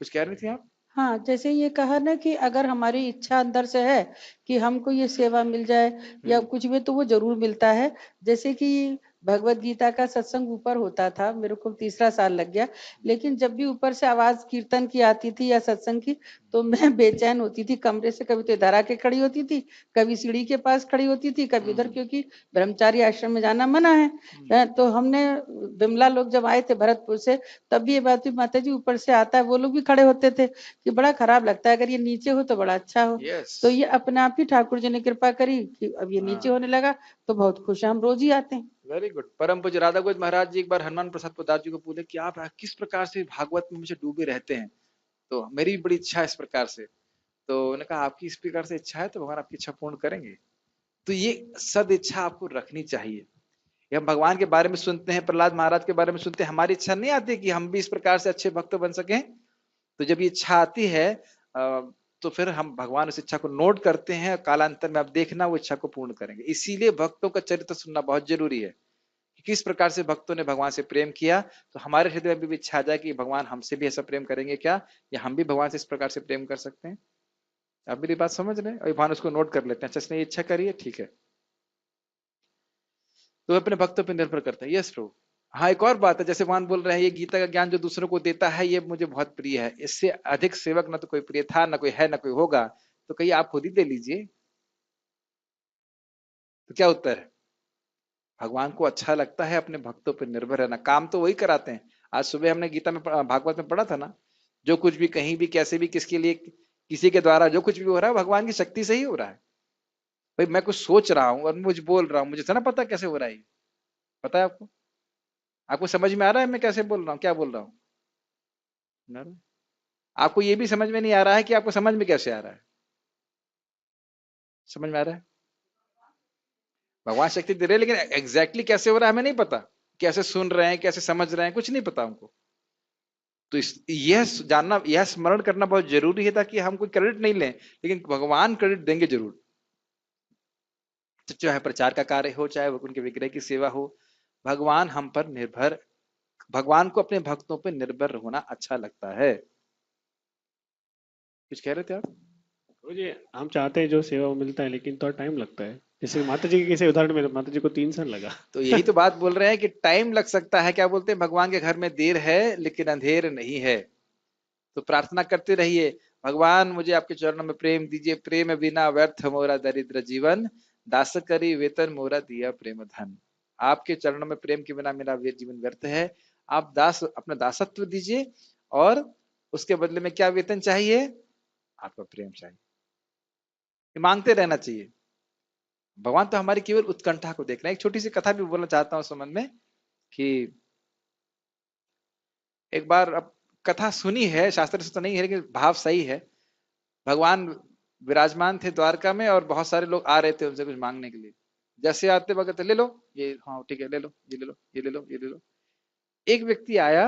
कुछ कह रही थी आप? हाँ, जैसे ये कहा ना कि अगर हमारी इच्छा अंदर से है कि हमको ये सेवा मिल जाए या कुछ भी, तो वो जरूर मिलता है। जैसे कि भगवत गीता का सत्संग ऊपर होता था, मेरे को तीसरा साल लग गया, लेकिन जब भी ऊपर से आवाज कीर्तन की आती थी या सत्संग की, तो मैं बेचैन होती थी कमरे से। कभी तो इधर आके खड़ी होती थी, कभी सीढ़ी के पास खड़ी होती थी, कभी उधर, क्योंकि ब्रह्मचारी आश्रम में जाना मना है। तो हमने बिमला लोग जब आए थे भरतपुर से, तब भी ये बात हुई, माता जी ऊपर से आता है, वो लोग भी खड़े होते थे कि बड़ा खराब लगता है, अगर ये नीचे हो तो बड़ा अच्छा हो। यस। तो ये अपने आप ही ठाकुर जी ने कृपा करी कि अब ये नीचे होने लगा, तो बहुत खुश है, हम रोज ही आते हैं। Very good. परम पूज्य राधा गोविंद महाराज जी एक बार हनुमान प्रसाद पोदार जी को पूछे कि आप किस प्रकार से भागवत में मुझे डूबे रहते हैं, तो मेरी भी बड़ी इच्छा है इस प्रकार से। तो उन्होंने कहा आपकी इस प्रकार से इच्छा है तो भगवान आपकी इच्छा पूर्ण करेंगे। तो ये सद इच्छा आपको रखनी चाहिए। ये हम भगवान के बारे में सुनते हैं, प्रहलाद महाराज के बारे में सुनते हैं, हमारी इच्छा नहीं आती कि हम भी इस प्रकार से अच्छे भक्त बन सकें। तो जब ये इच्छा आती है तो फिर हम भगवान उस इच्छा को नोट करते हैं, कालांतर में आप देखना वो इच्छा को पूर्ण करेंगे। इसीलिए भक्तों का चरित्र सुनना बहुत जरूरी है कि किस प्रकार से भक्तों ने भगवान से प्रेम किया, तो हमारे हृदय में भी इच्छा आ जाए कि भगवान हमसे भी ऐसा प्रेम करेंगे क्या, या हम भी भगवान से इस प्रकार से प्रेम कर सकते हैं। आप मेरी बात समझ रहे हैं? और भगवान उसको नोट कर लेते हैं, अच्छा इसने ये इच्छा करी है, ठीक है। तो अपने भक्तों पर निर्भर करता है। यस प्रभु। हाँ, एक और बात है, जैसे भगवान बोल रहे हैं ये गीता का ज्ञान जो दूसरों को देता है ये मुझे बहुत प्रिय है, इससे अधिक सेवक ना तो कोई प्रिय था, ना कोई है, ना कोई होगा। तो कहिए आप खुद ही दे लीजिए। तो क्या उत्तर है? भगवान को अच्छा लगता है अपने भक्तों पर निर्भर रहना, काम तो वही कराते हैं। आज सुबह हमने गीता में भागवत में पढ़ा था ना, जो कुछ भी कहीं भी कैसे भी किसके लिए किसी के द्वारा जो कुछ भी हो रहा है भगवान की शक्ति से ही हो रहा है। भाई मैं कुछ सोच रहा हूँ और मुझे बोल रहा हूँ, मुझे ना पता कैसे हो रहा है, पता है आपको? आपको समझ में आ रहा है मैं कैसे बोल रहा हूँ, क्या बोल रहा हूँ? आपको ये भी समझ में नहीं आ रहा है कि आपको समझ में कैसे आ रहा है? समझ में आ रहा है? भगवान शक्ति दे रहे हैं, लेकिन एग्जैक्टली कैसे हो रहा है हमें नहीं पता। कैसे सुन रहे हैं, कैसे समझ रहे हैं, कुछ नहीं पता हमको। तो यह जानना, यह स्मरण करना बहुत जरूरी है ताकि हम कोई क्रेडिट नहीं लें, लेकिन भगवान क्रेडिट देंगे जरूर। तो चाहे प्रचार का कार्य हो, चाहे उनके विग्रह की सेवा हो, भगवान हम पर निर्भर, भगवान को अपने भक्तों पर निर्भर होना अच्छा लगता है। कुछ कह रहे थे आप? मुझे हम चाहते हैं जो सेवा वो मिलता है, लेकिन थोड़ा टाइम लगता है। जैसे माता जी के किसी उदाहरण में माता जी को 3 साल लगा। तो यही तो बात बोल रहे हैं कि टाइम लग सकता है। क्या बोलते हैं, भगवान के घर में देर है लेकिन अंधेर नहीं है। तो प्रार्थना करते रहिए, भगवान मुझे आपके चरणों में प्रेम दीजिए, प्रेम बिना व्यर्थ मोरा दरिद्र जीवन, दास करी वेतन मोरा दिया प्रेम धन। आपके चरणों में प्रेम के बिना मेरा जीवन व्यर्थ है। आप दास अपना दासत्व दीजिए, और उसके बदले में क्या वेतन चाहिए? आपका प्रेम चाहिए। मांगते रहना चाहिए। भगवान तो हमारी केवल उत्कंठा को देख रहे हैं। एक छोटी सी कथा भी बोलना चाहता हूं इस संबंध में कि एक बार, अब कथा सुनी है, शास्त्र से तो नहीं है लेकिन भाव सही है। भगवान विराजमान थे द्वारका में और बहुत सारे लोग आ रहे थे उनसे कुछ मांगने के लिए। जैसे आते वक्त ले लो ये, हाँ ठीक है ले लो, ये ले लो, ये ले लो, ये ले लो। एक व्यक्ति आया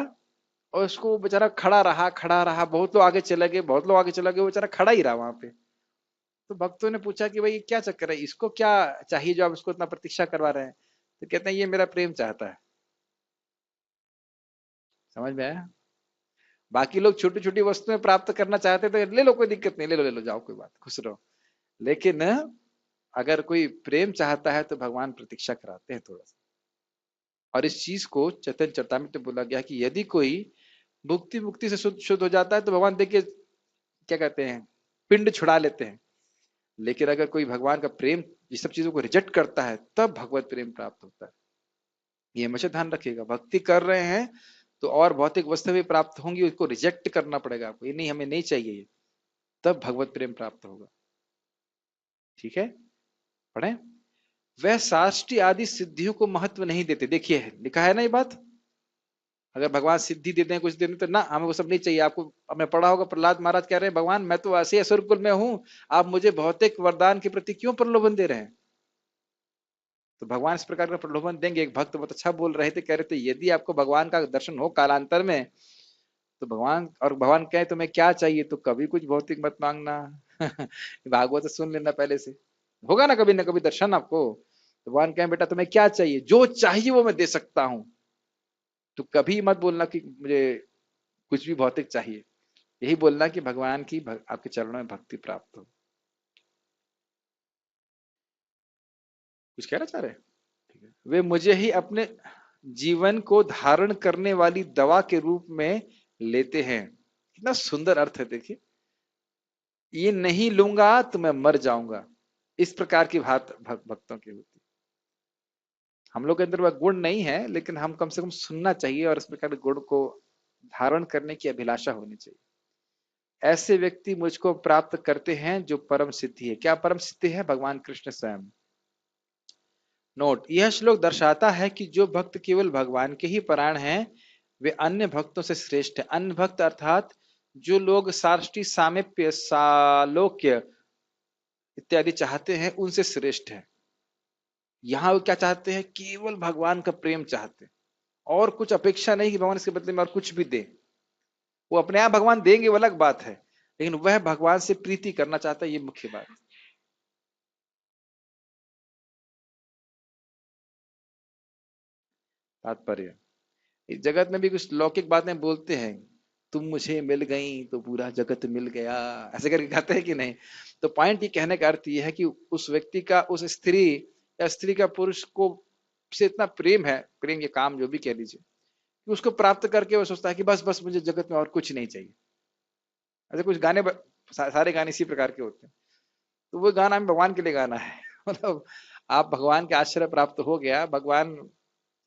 और उसको बेचारा खड़ा रहा, खड़ा रहा, बहुत लोग आगे चले गए, बहुत लोग आगे चले गए, वो बेचारा खड़ा ही रहा वहां पे। तो भक्तों ने पूछा कि भाई क्या चक्कर है, इसको क्या चाहिए जो आप इसको इतना प्रतीक्षा करवा रहे हैं? तो कहते हैं ये मेरा प्रेम चाहता है। समझ में आया? बाकी लोग छोटी छोटी वस्तुएं प्राप्त करना चाहते तो ले लो, कोई दिक्कत नहीं, ले लो ले लो, जाओ कोई बात, खुश रहो। लेकिन अगर कोई प्रेम चाहता है तो भगवान प्रतीक्षा कराते हैं थोड़ा सा। और इस चीज को चैतन्य चरितामृत में बोला गया कि यदि कोई मुक्ति मुक्ति से शुद्ध हो जाता है तो भगवान देखिए क्या कहते हैं, पिंड छुड़ा लेते हैं। लेकिन अगर कोई भगवान का प्रेम ये सब चीजों को रिजेक्ट करता है तब भगवत प्रेम प्राप्त होता है। ये हमेशा ध्यान रखिएगा। भक्ति कर रहे हैं तो और भौतिक वस्तु भी प्राप्त होंगी, उसको रिजेक्ट करना पड़ेगा आपको, ये नहीं हमें नहीं चाहिए ये, तब भगवत प्रेम प्राप्त होगा। ठीक है, पढ़े। वह साष्टी आदि सिद्धियों को महत्व नहीं देते। देखिए लिखा है ना ये बात, अगर भगवान सिद्धि देते हैं कुछ देते हैं तो ना, हमें वो सब नहीं चाहिए। आपको आपने पढ़ा होगा प्रहलाद महाराज कह रहे हैं भगवान मैं तो ऐसे असुर कुल में हूं, आप मुझे भौतिक वरदान के प्रति क्यों प्रलोभन दे रहे हैं। तो भगवान इस प्रकार का प्रलोभन देंगे। एक भक्त बहुत अच्छा बोल रहे थे, कह रहे थे यदि आपको भगवान का दर्शन हो कालांतर में तो भगवान कहे तुम्हें क्या चाहिए तो कभी कुछ भौतिक मत मांगना। भागवत तो सुन लेना पहले से, होगा ना कभी दर्शन आपको, तो भगवान कहे बेटा तुम्हें क्या चाहिए, जो चाहिए वो मैं दे सकता हूं, तो कभी मत बोलना कि मुझे कुछ भी भौतिक चाहिए। यही बोलना कि भगवान की आपके चरणों में भक्ति प्राप्त हो। कुछ कहना चाह रहे हैं? ठीक है। वे मुझे ही अपने जीवन को धारण करने वाली दवा के रूप में लेते हैं। कितना सुंदर अर्थ है देखिए, ये नहीं लूंगा तो मैं मर जाऊंगा, इस प्रकार की बात भक्तों की होती। हम लोग के अंदर वह गुण नहीं है, लेकिन हम कम से कम सुनना चाहिए और इस प्रकार के गुण को धारण करने की अभिलाषा होनी चाहिए। ऐसे व्यक्ति मुझको प्राप्त करते हैं जो परम सिद्धि है। क्या परम सिद्धि है? भगवान कृष्ण स्वयं। नोट, यह श्लोक दर्शाता है कि जो भक्त केवल भगवान के ही परायण हैं वे अन्य भक्तों से श्रेष्ठ है। अन्य भक्त अर्थात जो लोग साष्टी सामीप्य सालोक्य इत्यादि चाहते हैं उनसे श्रेष्ठ है। यहां वो क्या चाहते हैं? केवल भगवान का प्रेम चाहते हैं, और कुछ अपेक्षा नहीं कि भगवान इसके बदले में और कुछ भी दे। वो अपने आप भगवान देंगे वो अलग बात है, लेकिन वह भगवान से प्रीति करना चाहता है, ये मुख्य बात। तात्पर्य, इस जगत में भी कुछ लौकिक बातें बोलते हैं, तुम मुझे मिल गई तो पूरा जगत मिल गया, ऐसे करके कहते हैं कि नहीं। तो पॉइंट ये कहने का अर्थ ये है कि उस व्यक्ति का उस स्त्री या स्त्री का पुरुष को से इतना प्रेम है, प्रेम ये काम जो भी कह लीजिए, कि उसको प्राप्त करके वो सोचता है कि बस बस मुझे जगत में और कुछ नहीं चाहिए। ऐसे कुछ गाने सारे गाने इसी प्रकार के होते हैं। तो वो गाना हमें भगवान के लिए गाना है। मतलब आप भगवान के आश्रय प्राप्त हो गया, भगवान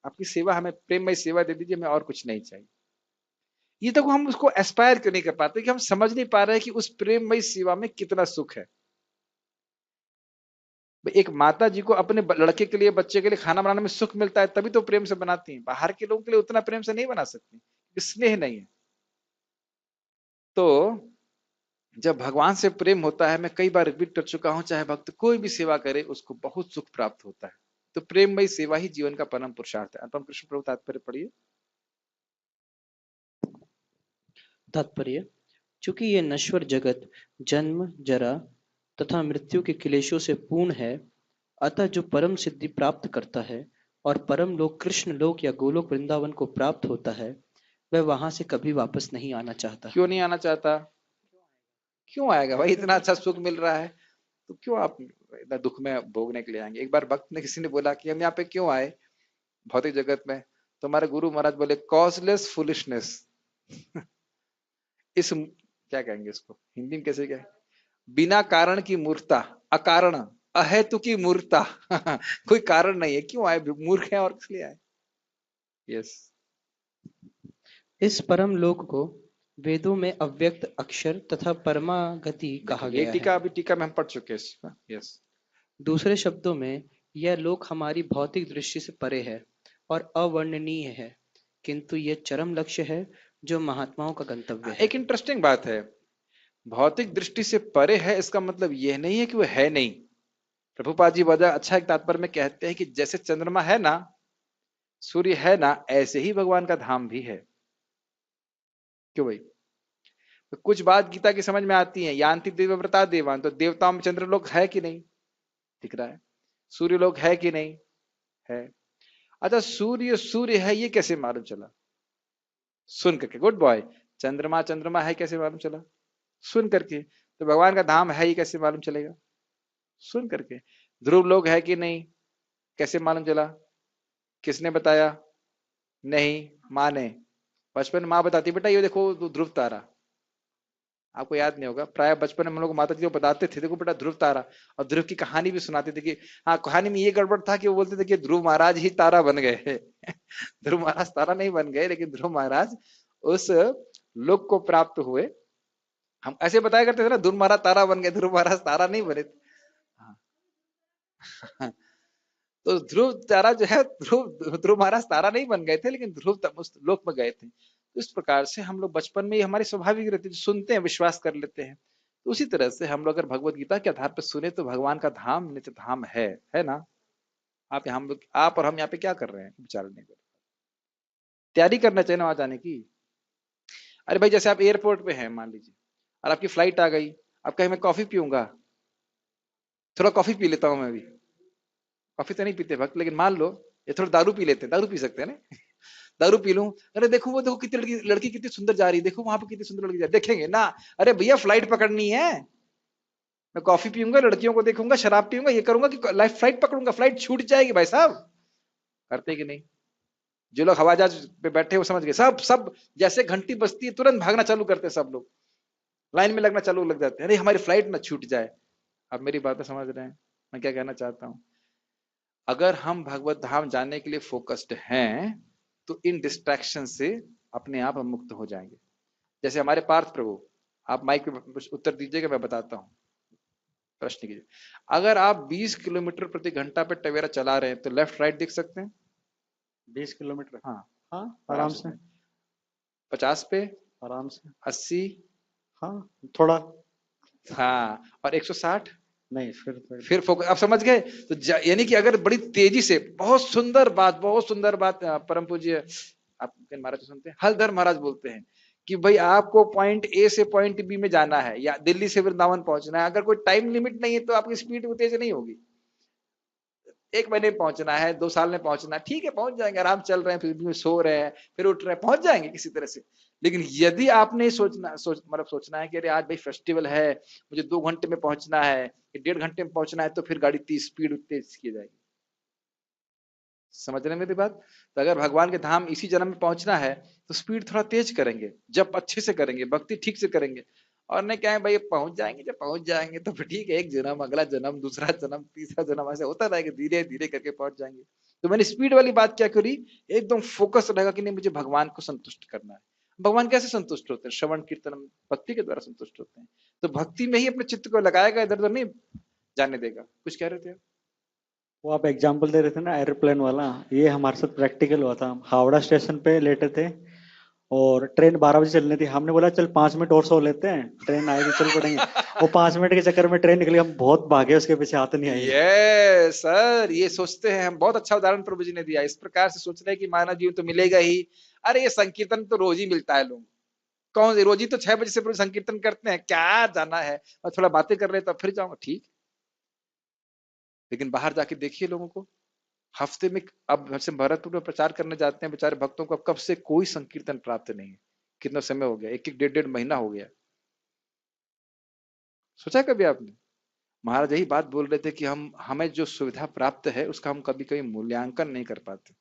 आपकी सेवा, हमें प्रेममय सेवा दे दीजिए, हमें और कुछ नहीं चाहिए। ये तो हम उसको एस्पायर क्यों नहीं कर पाते कि हम समझ नहीं पा रहे हैं कि उस प्रेममय सेवा में कितना सुख है। एक माता जी को अपने लड़के के लिए, बच्चे के लिए खाना बनाने में सुख मिलता है, तभी तो प्रेम से बनाती हैं। बाहर के लोगों के लिए उतना प्रेम से नहीं बना सकती, स्नेह नहीं है। तो जब भगवान से प्रेम होता है, मैं कई बार रिपीट कर चुका हूं, चाहे भक्त कोई भी सेवा करे उसको बहुत सुख प्राप्त होता है। तो प्रेममय सेवा ही जीवन का परम पुरुषार्थ है। अनुपम कृष्ण प्रभु तात्पर्य पढ़िए। तात्पर्य, चूंकि ये नश्वर जगत जन्म जरा तथा मृत्यु के क्लेशों से पूर्ण है, अतः जो परम सिद्धि प्राप्त करता है और परम लोक कृष्ण लोक या गोलोक वृंदावन को प्राप्त होता है, वह वहां से कभी वापस नहीं आना चाहता। क्यों नहीं आना चाहता? क्यों आएगा भाई, इतना अच्छा सुख मिल रहा है तो क्यों आप इतना दुख में भोगने के लिए आएंगे। एक बार भक्त ने, किसी ने बोला कि हम यहाँ पे क्यों आए भौतिक जगत में, तो हमारे गुरु महाराज बोले कॉजलेस फुलिशनेस। इस क्या कहेंगे इसको हिंदी में, कैसे क्या, बिना कारण की मूर्खता, अकारण अहेतु की मूर्खता। कोई कारण नहीं है, क्यों आए, मूर्ख है और किस लिए आए। यस, इस परम लोक को वेदों में अव्यक्त अक्षर तथा परमागति कहा ये गया है। टीका, अभी टीका में हम पढ़ चुके हैं। यस, दूसरे शब्दों में यह लोक हमारी भौतिक दृष्टि से परे है और अवर्णनीय है, किंतु यह चरम लक्ष्य है जो महात्माओं का गंतव्य है। एक इंटरेस्टिंग बात है, भौतिक दृष्टि से परे है, इसका मतलब यह नहीं है कि वो है नहीं। प्रभुपाद जी बड़ा अच्छा एक तात्पर्य में कहते हैं कि जैसे चंद्रमा है ना, सूर्य है ना, ऐसे ही भगवान का धाम भी है। क्यों भाई? तो कुछ बात गीता की समझ में आती है, यान्ति देवव्रता देवान, तो देवताओं में चंद्रलोक है कि नहीं, दिख रहा है। सूर्यलोक है कि नहीं है। अच्छा, सूर्य सूर्य है ये कैसे मालूम चला? सुन करके, गुड बॉय। चंद्रमा चंद्रमा है कैसे मालूम चला? सुन करके। तो भगवान का धाम है ये कैसे मालूम चलेगा? सुन करके। ध्रुव लोक है कि नहीं, कैसे मालूम चला? किसने बताया? नहीं, माँ ने। बचपन में माँ बताती बेटा ये देखो ध्रुव तारा, आपको याद नहीं होगा, प्राय बचपन में हम लोग माता जी को बताते थे देखो बेटा ध्रुव तारा, और ध्रुव की कहानी भी सुनाते थे कि हाँ, कहानी में ये गड़बड़ था कि वो बोलते थे कि ध्रुव महाराज ही तारा बन गए। ध्रुव महाराज तारा नहीं बन गए, लेकिन ध्रुव महाराज उस लोक को प्राप्त हुए। हम ऐसे बताया करते थे ना, ध्रुव महाराज तारा बन गए, ध्रुव महाराज तारा नहीं बने। हाँ। तो ध्रुव तारा जो है, ध्रुव ध्रुव महाराज तारा नहीं बन गए थे, लेकिन ध्रुव तब उस लोक में गए थे। तो इस प्रकार से हम लोग बचपन में ही हमारी स्वाभाविक रहती है, सुनते हैं, विश्वास कर लेते हैं। तो उसी तरह से हम लोग अगर भगवत गीता के आधार पर सुने तो भगवान का धाम नित्य धाम है ना। आप हम लोग, आप और हम यहाँ पे क्या कर रहे हैं, विचार नहीं कर, तैयारी करना चाहिए ना वहां जाने की। अरे भाई जैसे आप एयरपोर्ट पे हैं मान लीजिए, और आपकी फ्लाइट आ गई, आप कहें मैं कॉफी पीऊंगा, थोड़ा कॉफी पी लेता हूं मैं भी। कॉफी तो नहीं पीते भक्त, लेकिन मान लो ये थोड़ा दारू पी लेते हैं, दारू पी सकते हैं ना। दारू पी लूं, अरे देखो वो देखो कितनी लड़की लड़की कितनी सुंदर जा रही है, देखो वहां पे कितनी सुंदर लड़की जा रही है, देखेंगे ना। अरे भैया फ्लाइट पकड़नी है, मैं कॉफी पीऊंगा, लड़कियों को देखूंगा, शराब पीऊंगा, ये करूंगा कि लाइफ फ्लाइट पकड़ूंगा, फ्लाइट छूट जाएगी भाई साहब। करते कि नहीं? जो लोग हवाई जहाज पे बैठे वो समझ गए, सब सब जैसे घंटी बजती है तुरंत भागना चालू करते हैं, सब लोग लाइन में लगना चालू लग जाते हैं, अरे हमारी फ्लाइट ना छूट जाए। अब मेरी बातें समझ रहे हैं मैं क्या कहना चाहता हूं? अगर हम भगवत धाम जाने के लिए फोकस्ड हैं तो इन डिस्ट्रैक्शन से अपने आप हम मुक्त हो जाएंगे। जैसे हमारे पार्थ प्रभु, आप माइक पे उत्तर दीजिएगा, मैं बताता हूं, प्रश्न कीजिए। अगर आप 20 किलोमीटर प्रति घंटा पे टवेरा चला रहे हैं तो लेफ्ट राइट दिख सकते हैं? 20 किलोमीटर? हाँ, हाँ आराम से। 50 पे, आराम से। 80, हाँ थोड़ा। हाँ, और 160? नहीं फिर फोकस, आप समझ गए? तो यानी कि अगर बड़ी तेजी से, बहुत सुंदर बात, बहुत सुंदर बात, परम पूज्य आप महाराज सुनते हैं, हलधर महाराज बोलते हैं कि भाई आपको पॉइंट ए से पॉइंट बी में जाना है या दिल्ली से वृंदावन पहुंचना है, अगर कोई टाइम लिमिट नहीं है तो आपकी स्पीड वो तेज नहीं होगी। 1 महीने में पहुंचना है, 2 साल में पहुंचना है, ठीक है पहुंच जाएंगे, आराम चल रहे हैं, फिर भी सो रहे हैं, फिर उठ रहे हैं, पहुंच जाएंगे किसी तरह से। लेकिन यदि आपने सोचना है कि अरे आज भाई फेस्टिवल है, मुझे 2 घंटे में पहुंचना है, 1.5 घंटे में पहुंचना है, तो फिर गाड़ी 30 स्पीड तेज की जाएगी। समझ रहे हैं मेरी बात? तो अगर भगवान के धाम इसी जन्म में पहुंचना है तो स्पीड थोड़ा तेज करेंगे, जब अच्छे से करेंगे, भक्ति ठीक से करेंगे, और नहीं क्या है भाई पहुंच जाएंगे, जब पहुंच जाएंगे तो फिर ठीक है, एक जन्म, अगला जन्म, दूसरा जन्म, तीसरा जन्म, ऐसे होता रहेगा, धीरे धीरे करके पहुंच जाएंगे। तो मैंने स्पीड वाली बात क्या करी, एकदम फोकस रहेगा कि नहीं मुझे भगवान को संतुष्ट करना है। भगवान कैसे संतुष्ट होते हैं? श्रवण कीर्तन भक्ति के द्वारा संतुष्ट होते हैं। तो भक्ति में ही अपने चित्त को लगाएगा, इधर उधर नहीं जाने देगा। कुछ कह रहे थे आप? वो आप एग्जाम्पल दे रहे थे ना एरोप्लेन वाला, ये हमारे साथ प्रैक्टिकल हुआ था। हम हावड़ा स्टेशन पे लेटे थे और ट्रेन 12 बजे चलनी थी। हमने बोला चल 5 मिनट और सो लेते हैं, ट्रेन आएगी चल पड़ेंगे। वो 5 मिनट के चक्कर में ट्रेन निकली, हम बहुत भागे, उसके पीछे हाथ नहीं आई। ये सर, ये सोचते हैं हम, बहुत अच्छा उदाहरण प्रभु जी ने दिया। इस प्रकार से सोच रहे हैं कि मानव जीवन तो मिलेगा ही। अरे ये संकीर्तन तो रोज ही मिलता है, लोग कौन रोज ही तो 6 बजे से प्रभु संकीर्तन करते हैं, क्या जाना है, और थोड़ा बातें कर रहे हैं तो फिर जाऊंगा, ठीक। लेकिन बाहर जाके देखिए लोगों को, हफ्ते में, अब से भरतपुर में प्रचार करने जाते हैं बेचारे भक्तों को, अब कब से कोई संकीर्तन प्राप्त नहीं है। कितना समय हो गया, 1-1 डेढ़-1.5 महीना हो गया। सोचा कभी आपने? महाराज यही बात बोल रहे थे कि हमें जो सुविधा प्राप्त है उसका हम कभी कभी मूल्यांकन नहीं कर पाते।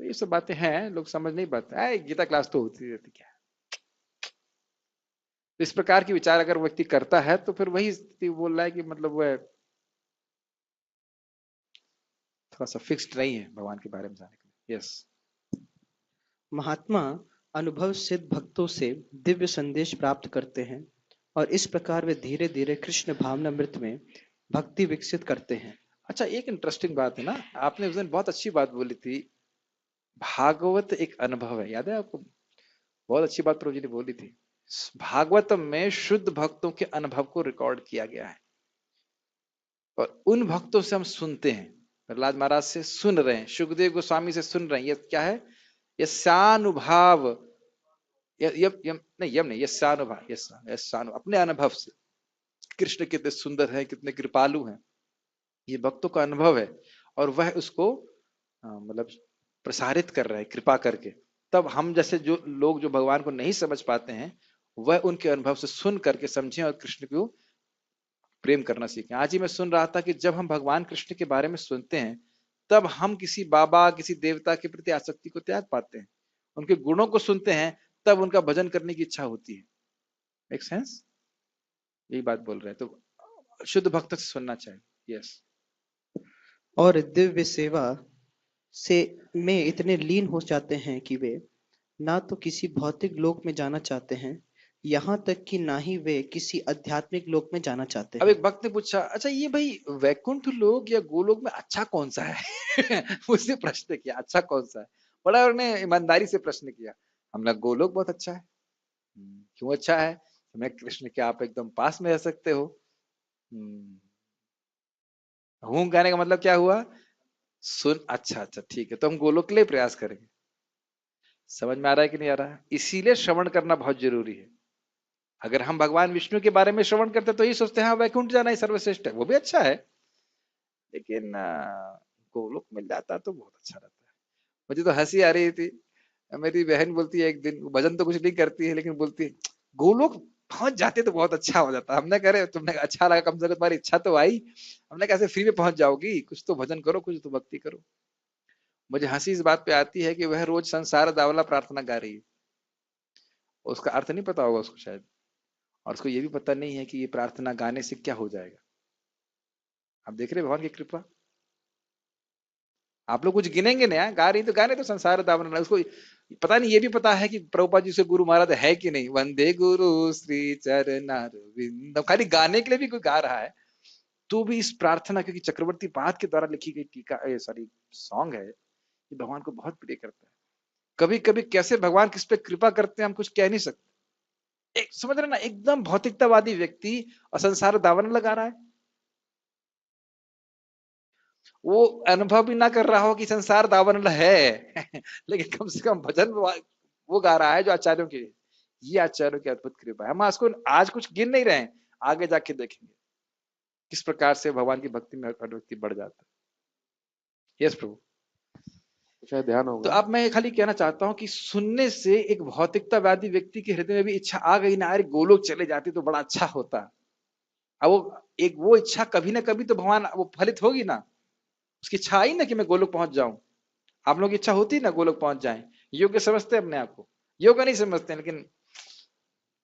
तो ये सब बातें हैं, लोग समझ नहीं पाते। गीता क्लास तो होती रहती क्या। तो इस प्रकार की विचार अगर व्यक्ति करता है तो फिर वही स्थिति बोल रहा है कि मतलब वह थोड़ा सा फिक्स्ड नहीं है भगवान के बारे में जाने के लिए। यस। महात्मा अनुभव सिद्ध भक्तों से दिव्य संदेश प्राप्त करते हैं और इस प्रकार वे धीरे धीरे कृष्ण भावनामृत में भक्ति विकसित करते हैं। अच्छा, एक इंटरेस्टिंग बात है ना, आपने उस दिन बहुत अच्छी बात बोली थी, भागवत एक अनुभव है, याद है आपको? बहुत अच्छी बात प्रभु जी ने बोली थी। भागवत में शुद्ध भक्तों के अनुभव को रिकॉर्ड किया गया है, और उन भक्तों से हम सुनते हैं। प्रहलाद महाराज से सुन रहे हैं, सुखदेव गोस्वामी से सुन रहे हैं। ये क्या है? ये सानुभाव, नहीं यम नहीं, ये सानुभाव, ये सानु, अपने अनुभव से कृष्ण कितने सुंदर है, कितने कृपालु हैं, ये भक्तों का अनुभव है, और वह उसको मतलब प्रसारित कर रहे हैं कृपा करके। तब हम जैसे जो लोग जो भगवान को नहीं समझ पाते हैं, वह उनके अनुभव से सुन करके समझें और कृष्ण को प्रेम करना सीखें। आज ही मैं सुन रहा था कि जब हम भगवान कृष्ण के बारे में सुनते हैं, तब हम किसी बाबा, किसी देवता के प्रति आसक्ति को त्याग पाते हैं। उनके गुणों को सुनते हैं, तब उनका भजन करने की इच्छा होती है। Make sense? यही बात बोल रहे हैं। तो शुद्ध भक्त से सुनना चाहिए। यस। और दिव्य सेवा से में इतने लीन हो जाते हैं कि वे ना तो किसी भौतिक लोक में जाना चाहते हैं, यहाँ तक कि ना ही वे किसी आध्यात्मिक लोक में जाना चाहते अब हैं। एक भक्त ने पूछा, अच्छा ये भाई वैकुंठ लोक या गोलोक में अच्छा कौन सा है? उसने प्रश्न किया अच्छा कौन सा है, बड़ा उन्होंने ईमानदारी से प्रश्न किया। हमने कहा, गोलोक बहुत अच्छा है। क्यों अच्छा है? मैं कृष्ण के आप एकदम पास में रह सकते हो। हूं कहने का मतलब क्या हुआ? सुन, अच्छा अच्छा ठीक है, तो हम गोलोक के लिए प्रयास करेंगे। समझ में आ रहा है कि नहीं आ रहा है? इसीलिए श्रवण करना बहुत जरूरी है। अगर हम भगवान विष्णु के बारे में श्रवण करते तो ये सोचते हैं हाँ वैकुंठ जाना ही सर्वश्रेष्ठ है, वो भी अच्छा है, लेकिन गोलोक मिल जाता तो बहुत अच्छा रहता है। मुझे तो हंसी आ रही थी, मेरी बहन बोलती है एक दिन, भजन तो कुछ नहीं करती है लेकिन बोलती है गोलोक पहुंच जाते तो बहुत अच्छा हो जाता। हमने कह रहे तुमने अच्छा लगा, कम से कम तुम्हारी इच्छा तो आई। हमने कैसे फ्री में पहुंच जाओगी, कुछ तो भजन करो, कुछ तो भक्ति करो। मुझे हंसी इस बात पे आती है कि वह रोज संसार दावला प्रार्थना गा रही है, उसका अर्थ नहीं पता होगा उसको शायद, और उसको ये भी पता नहीं है कि ये प्रार्थना गाने से क्या हो जाएगा। आप देख रहे भगवान की कृपा। आप लोग कुछ गिनेंगे ना, गा रही तो गाने तो संसार दावना, उसको पता नहीं, ये भी पता है कि प्रभुपाद जी से गुरु महाराज है कि नहीं, वंदे गुरु श्री चरणारविंदम, खाली गाने के लिए भी कोई गा रहा है तो भी इस प्रार्थना, क्योंकि चक्रवर्ती पाद के द्वारा लिखी गई टीका सॉरी सॉन्ग है, ये भगवान को बहुत प्रिय करता है। कभी कभी कैसे भगवान किस पे कृपा करते हैं हम कुछ कह नहीं सकते। एक समझ रहे ना, एकदम भौतिकतावादी व्यक्ति और संसार दावन लगा रहा है, वो अनुभव भी ना कर रहा हो कि संसार दावन है लेकिन कम से कम भजन वो गा रहा है जो आचार्यों की। ये आचार्यों की अद्भुत कृपा है। हम उसको आज कुछ गिन नहीं रहे हैं, आगे जाके देखेंगे किस प्रकार से भगवान की भक्ति में हर व्यक्ति बढ़ जाता है। यस प्रभु, शायद ध्यान तो होगा। अब मैं ये खाली कहना चाहता हूं कि सुनने से एक भौतिकतावादी व्यक्ति के हृदय में भी इच्छा आ गई ना, अरे गोलोक चले जाती तो बड़ा अच्छा होता। अब वो इच्छा कभी ना कभी तो भगवान वो फलित होगी ना, उसकी इच्छा आई ना कि मैं गोलोक पहुंच जाऊं। आप लोग की इच्छा होती ना गोलोक पहुंच जाएं, योग्य समझते हैं अपने आप को, योग्य नहीं समझते, लेकिन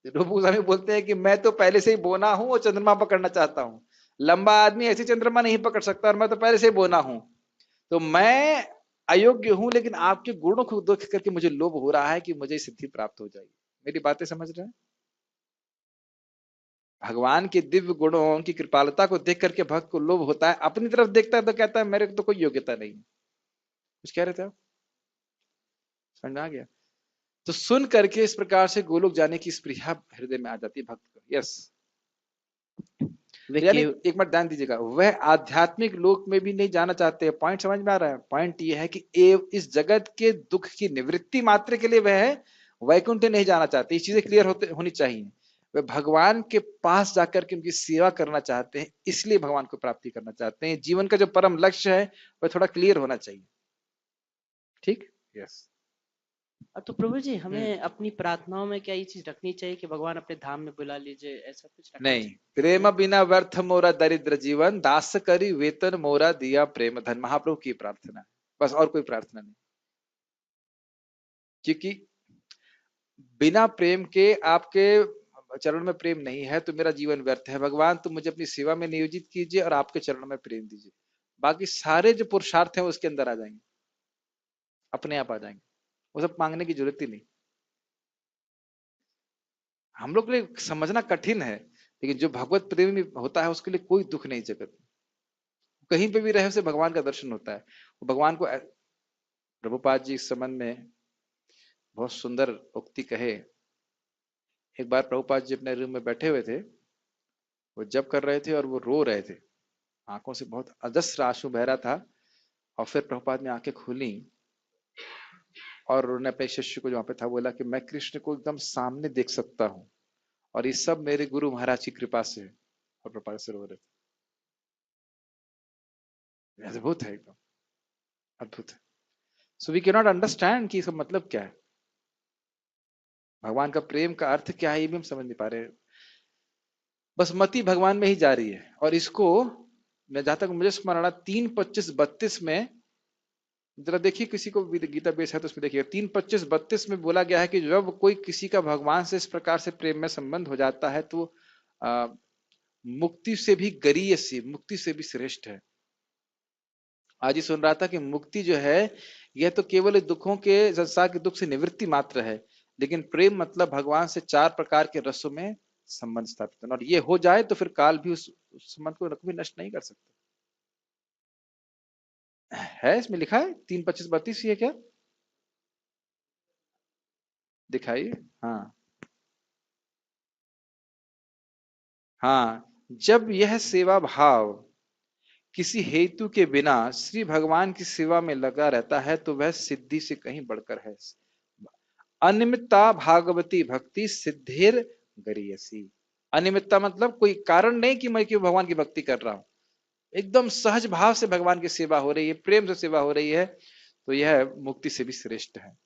रूप गोस्वामी बोलते हैं कि मैं तो पहले से ही बोना हूं और चंद्रमा पकड़ना चाहता हूं। लंबा आदमी ऐसी चंद्रमा नहीं पकड़ सकता और मैं तो पहले से ही बोना हूं। तो मैं अयोग्य हूं, लेकिन आपके गुणों को देख करके मुझे लोभ हो रहा है कि मुझे सिद्धि प्राप्त हो जाएगी। मेरी बातें समझ रहे हैं? भगवान के दिव्य गुणों की कृपालता को देख करके भक्त को लोभ होता है, अपनी तरफ देखता है तो कहता है मेरे को तो कोई योग्यता नहीं। कुछ कह रहे थे आप? समझ में आ गया? तो सुन करके इस प्रकार से गोलोक जाने की स्पृहा हृदय में आ जाती है भक्त को। यस, वे यानी केव- एक बार ध्यान दीजिएगा, वह आध्यात्मिक लोक में भी नहीं जाना चाहते। पॉइंट समझ में आ रहा है? पॉइंट ये है कि इस जगत के दुख की निवृत्ति मात्र के लिए वह वैकुंठ नहीं जाना चाहते। ये चीजें क्लियर होनी चाहिए। वे भगवान के पास जाकर के उनकी सेवा करना चाहते हैं, इसलिए भगवान को प्राप्ति करना चाहते हैं। जीवन का जो परम लक्ष्य है वह थोड़ा क्लियर होना चाहिए। ठीक, यस। तो प्रभु जी हमें अपनी प्रार्थनाओं में क्या ये चीज रखनी चाहिए कि भगवान अपने धाम में बुला लीजिए, ऐसा कुछ रखना नहीं, चाहिए? प्रेम बिना व्यर्थ मोरा दरिद्र जीवन, दास करी वेतन मोरा दिया प्रेम धन। महाप्रभु की प्रार्थना है, बस और कोई प्रार्थना नहीं। क्योंकि बिना प्रेम के, आपके चरण में प्रेम नहीं है तो मेरा जीवन व्यर्थ है। भगवान तुम मुझे अपनी सेवा में नियोजित कीजिए और आपके चरणों में प्रेम दीजिए, बाकी सारे जो पुरुषार्थ हैं उसके अंदर आ जाएंगे, अपने आप आ जाएंगे। वो सब मांगने की जरूरत ही नहीं। हम लोग के लिए समझना कठिन है, लेकिन जो भगवत प्रेमी होता है उसके लिए कोई दुख नहीं जगत में। कहीं पे भी रहे उसे भगवान का दर्शन होता है। वो भगवान को, प्रभुपाद जी इस संबंध में बहुत सुंदर उक्ति कहे। एक बार प्रभुपाद जी अपने रूम में बैठे हुए थे, वो जप कर रहे थे और वो रो रहे थे, आंखों से बहुत अजस्र आंसू बह रहा था। और फिर प्रभुपाद ने आंखें खोली और उन्होंने अपने शिष्य को जो वहां पे था बोला कि मैं कृष्ण को एकदम सामने देख सकता हूँ और ये सब मेरे गुरु महाराज की कृपा से है। और प्रभुपाद से रो रहे थे। अद्भुत है, एकदम अद्भुत है। So we can not understand कि इसका मतलब क्या है, भगवान का प्रेम का अर्थ क्या है, ये भी हम समझ नहीं पा रहे। बस मति भगवान में ही जा रही है। और इसको मैं जहां तक मुझे स्मरण 3:25-32 में जरा देखिए, किसी को गीता बेस है तो उसमें देखिए 3:25-32 में बोला गया है कि जब कोई किसी का भगवान से इस प्रकार से प्रेम में संबंध हो जाता है तो मुक्ति से भी गरीयसी, मुक्ति से भी श्रेष्ठ है। आज ही सुन रहा था कि मुक्ति जो है यह तो केवल दुखों के, संसार के दुख से निवृत्ति मात्र है, लेकिन प्रेम मतलब भगवान से 4 प्रकार के रसों में संबंध स्थापित करना, और ये हो जाए तो फिर काल भी उस संबंध को कभी नष्ट नहीं कर सकते। है इसमें लिखा है 3:25-32 ये क्या दिखाइए। हाँ हाँ, जब यह सेवा भाव किसी हेतु के बिना श्री भगवान की सेवा में लगा रहता है तो वह सिद्धि से कहीं बढ़कर है। अनिमित्ता भागवती भक्ति सिद्धिर गरीयसी। अनिमित्ता मतलब कोई कारण नहीं कि मैं क्यों भगवान की भक्ति कर रहा हूं, एकदम सहज भाव से भगवान की सेवा हो रही है, प्रेम से सेवा हो रही है, तो यह मुक्ति से भी श्रेष्ठ है।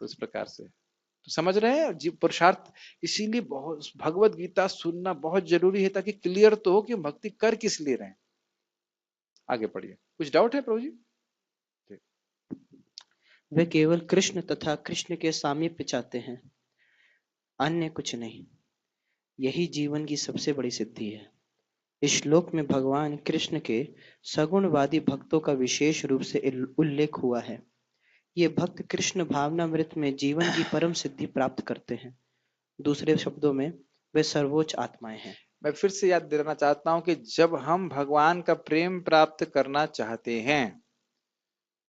तो इस प्रकार से तो समझ रहे हैं जी पुरुषार्थ। इसीलिए बहुत भगवत गीता सुनना बहुत जरूरी है, ताकि क्लियर तो हो कि भक्ति कर किस लिए रहे हैं। आगे पढ़िए, कुछ डाउट है प्रभु जी? वे केवल कृष्ण तथा कृष्ण के सामीप्य चाहते हैं, अन्य कुछ नहीं। यही जीवन की सबसे बड़ी सिद्धि है। इस श्लोक में भगवान कृष्ण के सगुणवादी भक्तों का विशेष रूप से उल्लेख हुआ है। ये भक्त कृष्ण भावनामृत में जीवन की परम सिद्धि प्राप्त करते हैं। दूसरे शब्दों में वे सर्वोच्च आत्माएं हैं। मैं फिर से याद दिलाना चाहता हूं कि जब हम भगवान का प्रेम प्राप्त करना चाहते हैं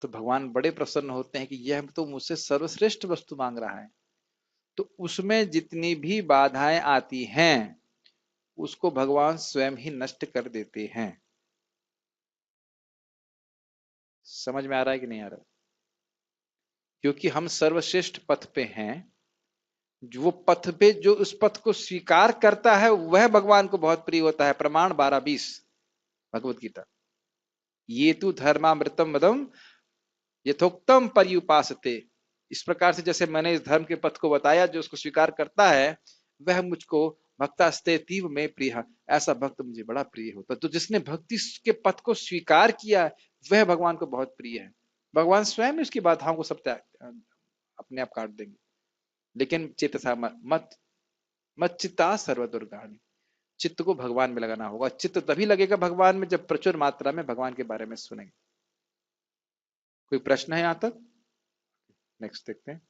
तो भगवान बड़े प्रसन्न होते हैं कि यह तो मुझसे सर्वश्रेष्ठ वस्तु मांग रहा है। तो उसमें जितनी भी बाधाएं आती हैं उसको भगवान स्वयं ही नष्ट कर देते हैं। समझ में आ रहा है कि नहीं आ रहा? क्योंकि हम सर्वश्रेष्ठ पथ पे हैं, जो वो पथ पे जो उस पथ को स्वीकार करता है वह भगवान को बहुत प्रिय होता है। प्रमाण 12:20 भगवत गीता। ये तु धर्मामृतम मदम यथोक्तम पर्युपासते। इस प्रकार से जैसे मैंने इस धर्म के पथ को बताया, जो उसको स्वीकार करता है वह मुझको भक्तास्ते तीव में प्रिय, ऐसा भक्त मुझे बड़ा प्रिय होता है। तो जिसने भक्ति के पथ को स्वीकार किया वह भगवान को बहुत प्रिय है। भगवान स्वयं उसकी बाधाओं को सब अपने आप काट देंगे। लेकिन चेतसा मत मत चित्ता सर्वदुर्गाणी, चित्त को भगवान में लगाना होगा। चित्त तभी लगेगा भगवान में जब प्रचुर मात्रा में भगवान के बारे में सुनेंगे। कोई प्रश्न है यहां तक? नेक्स्ट देखते हैं।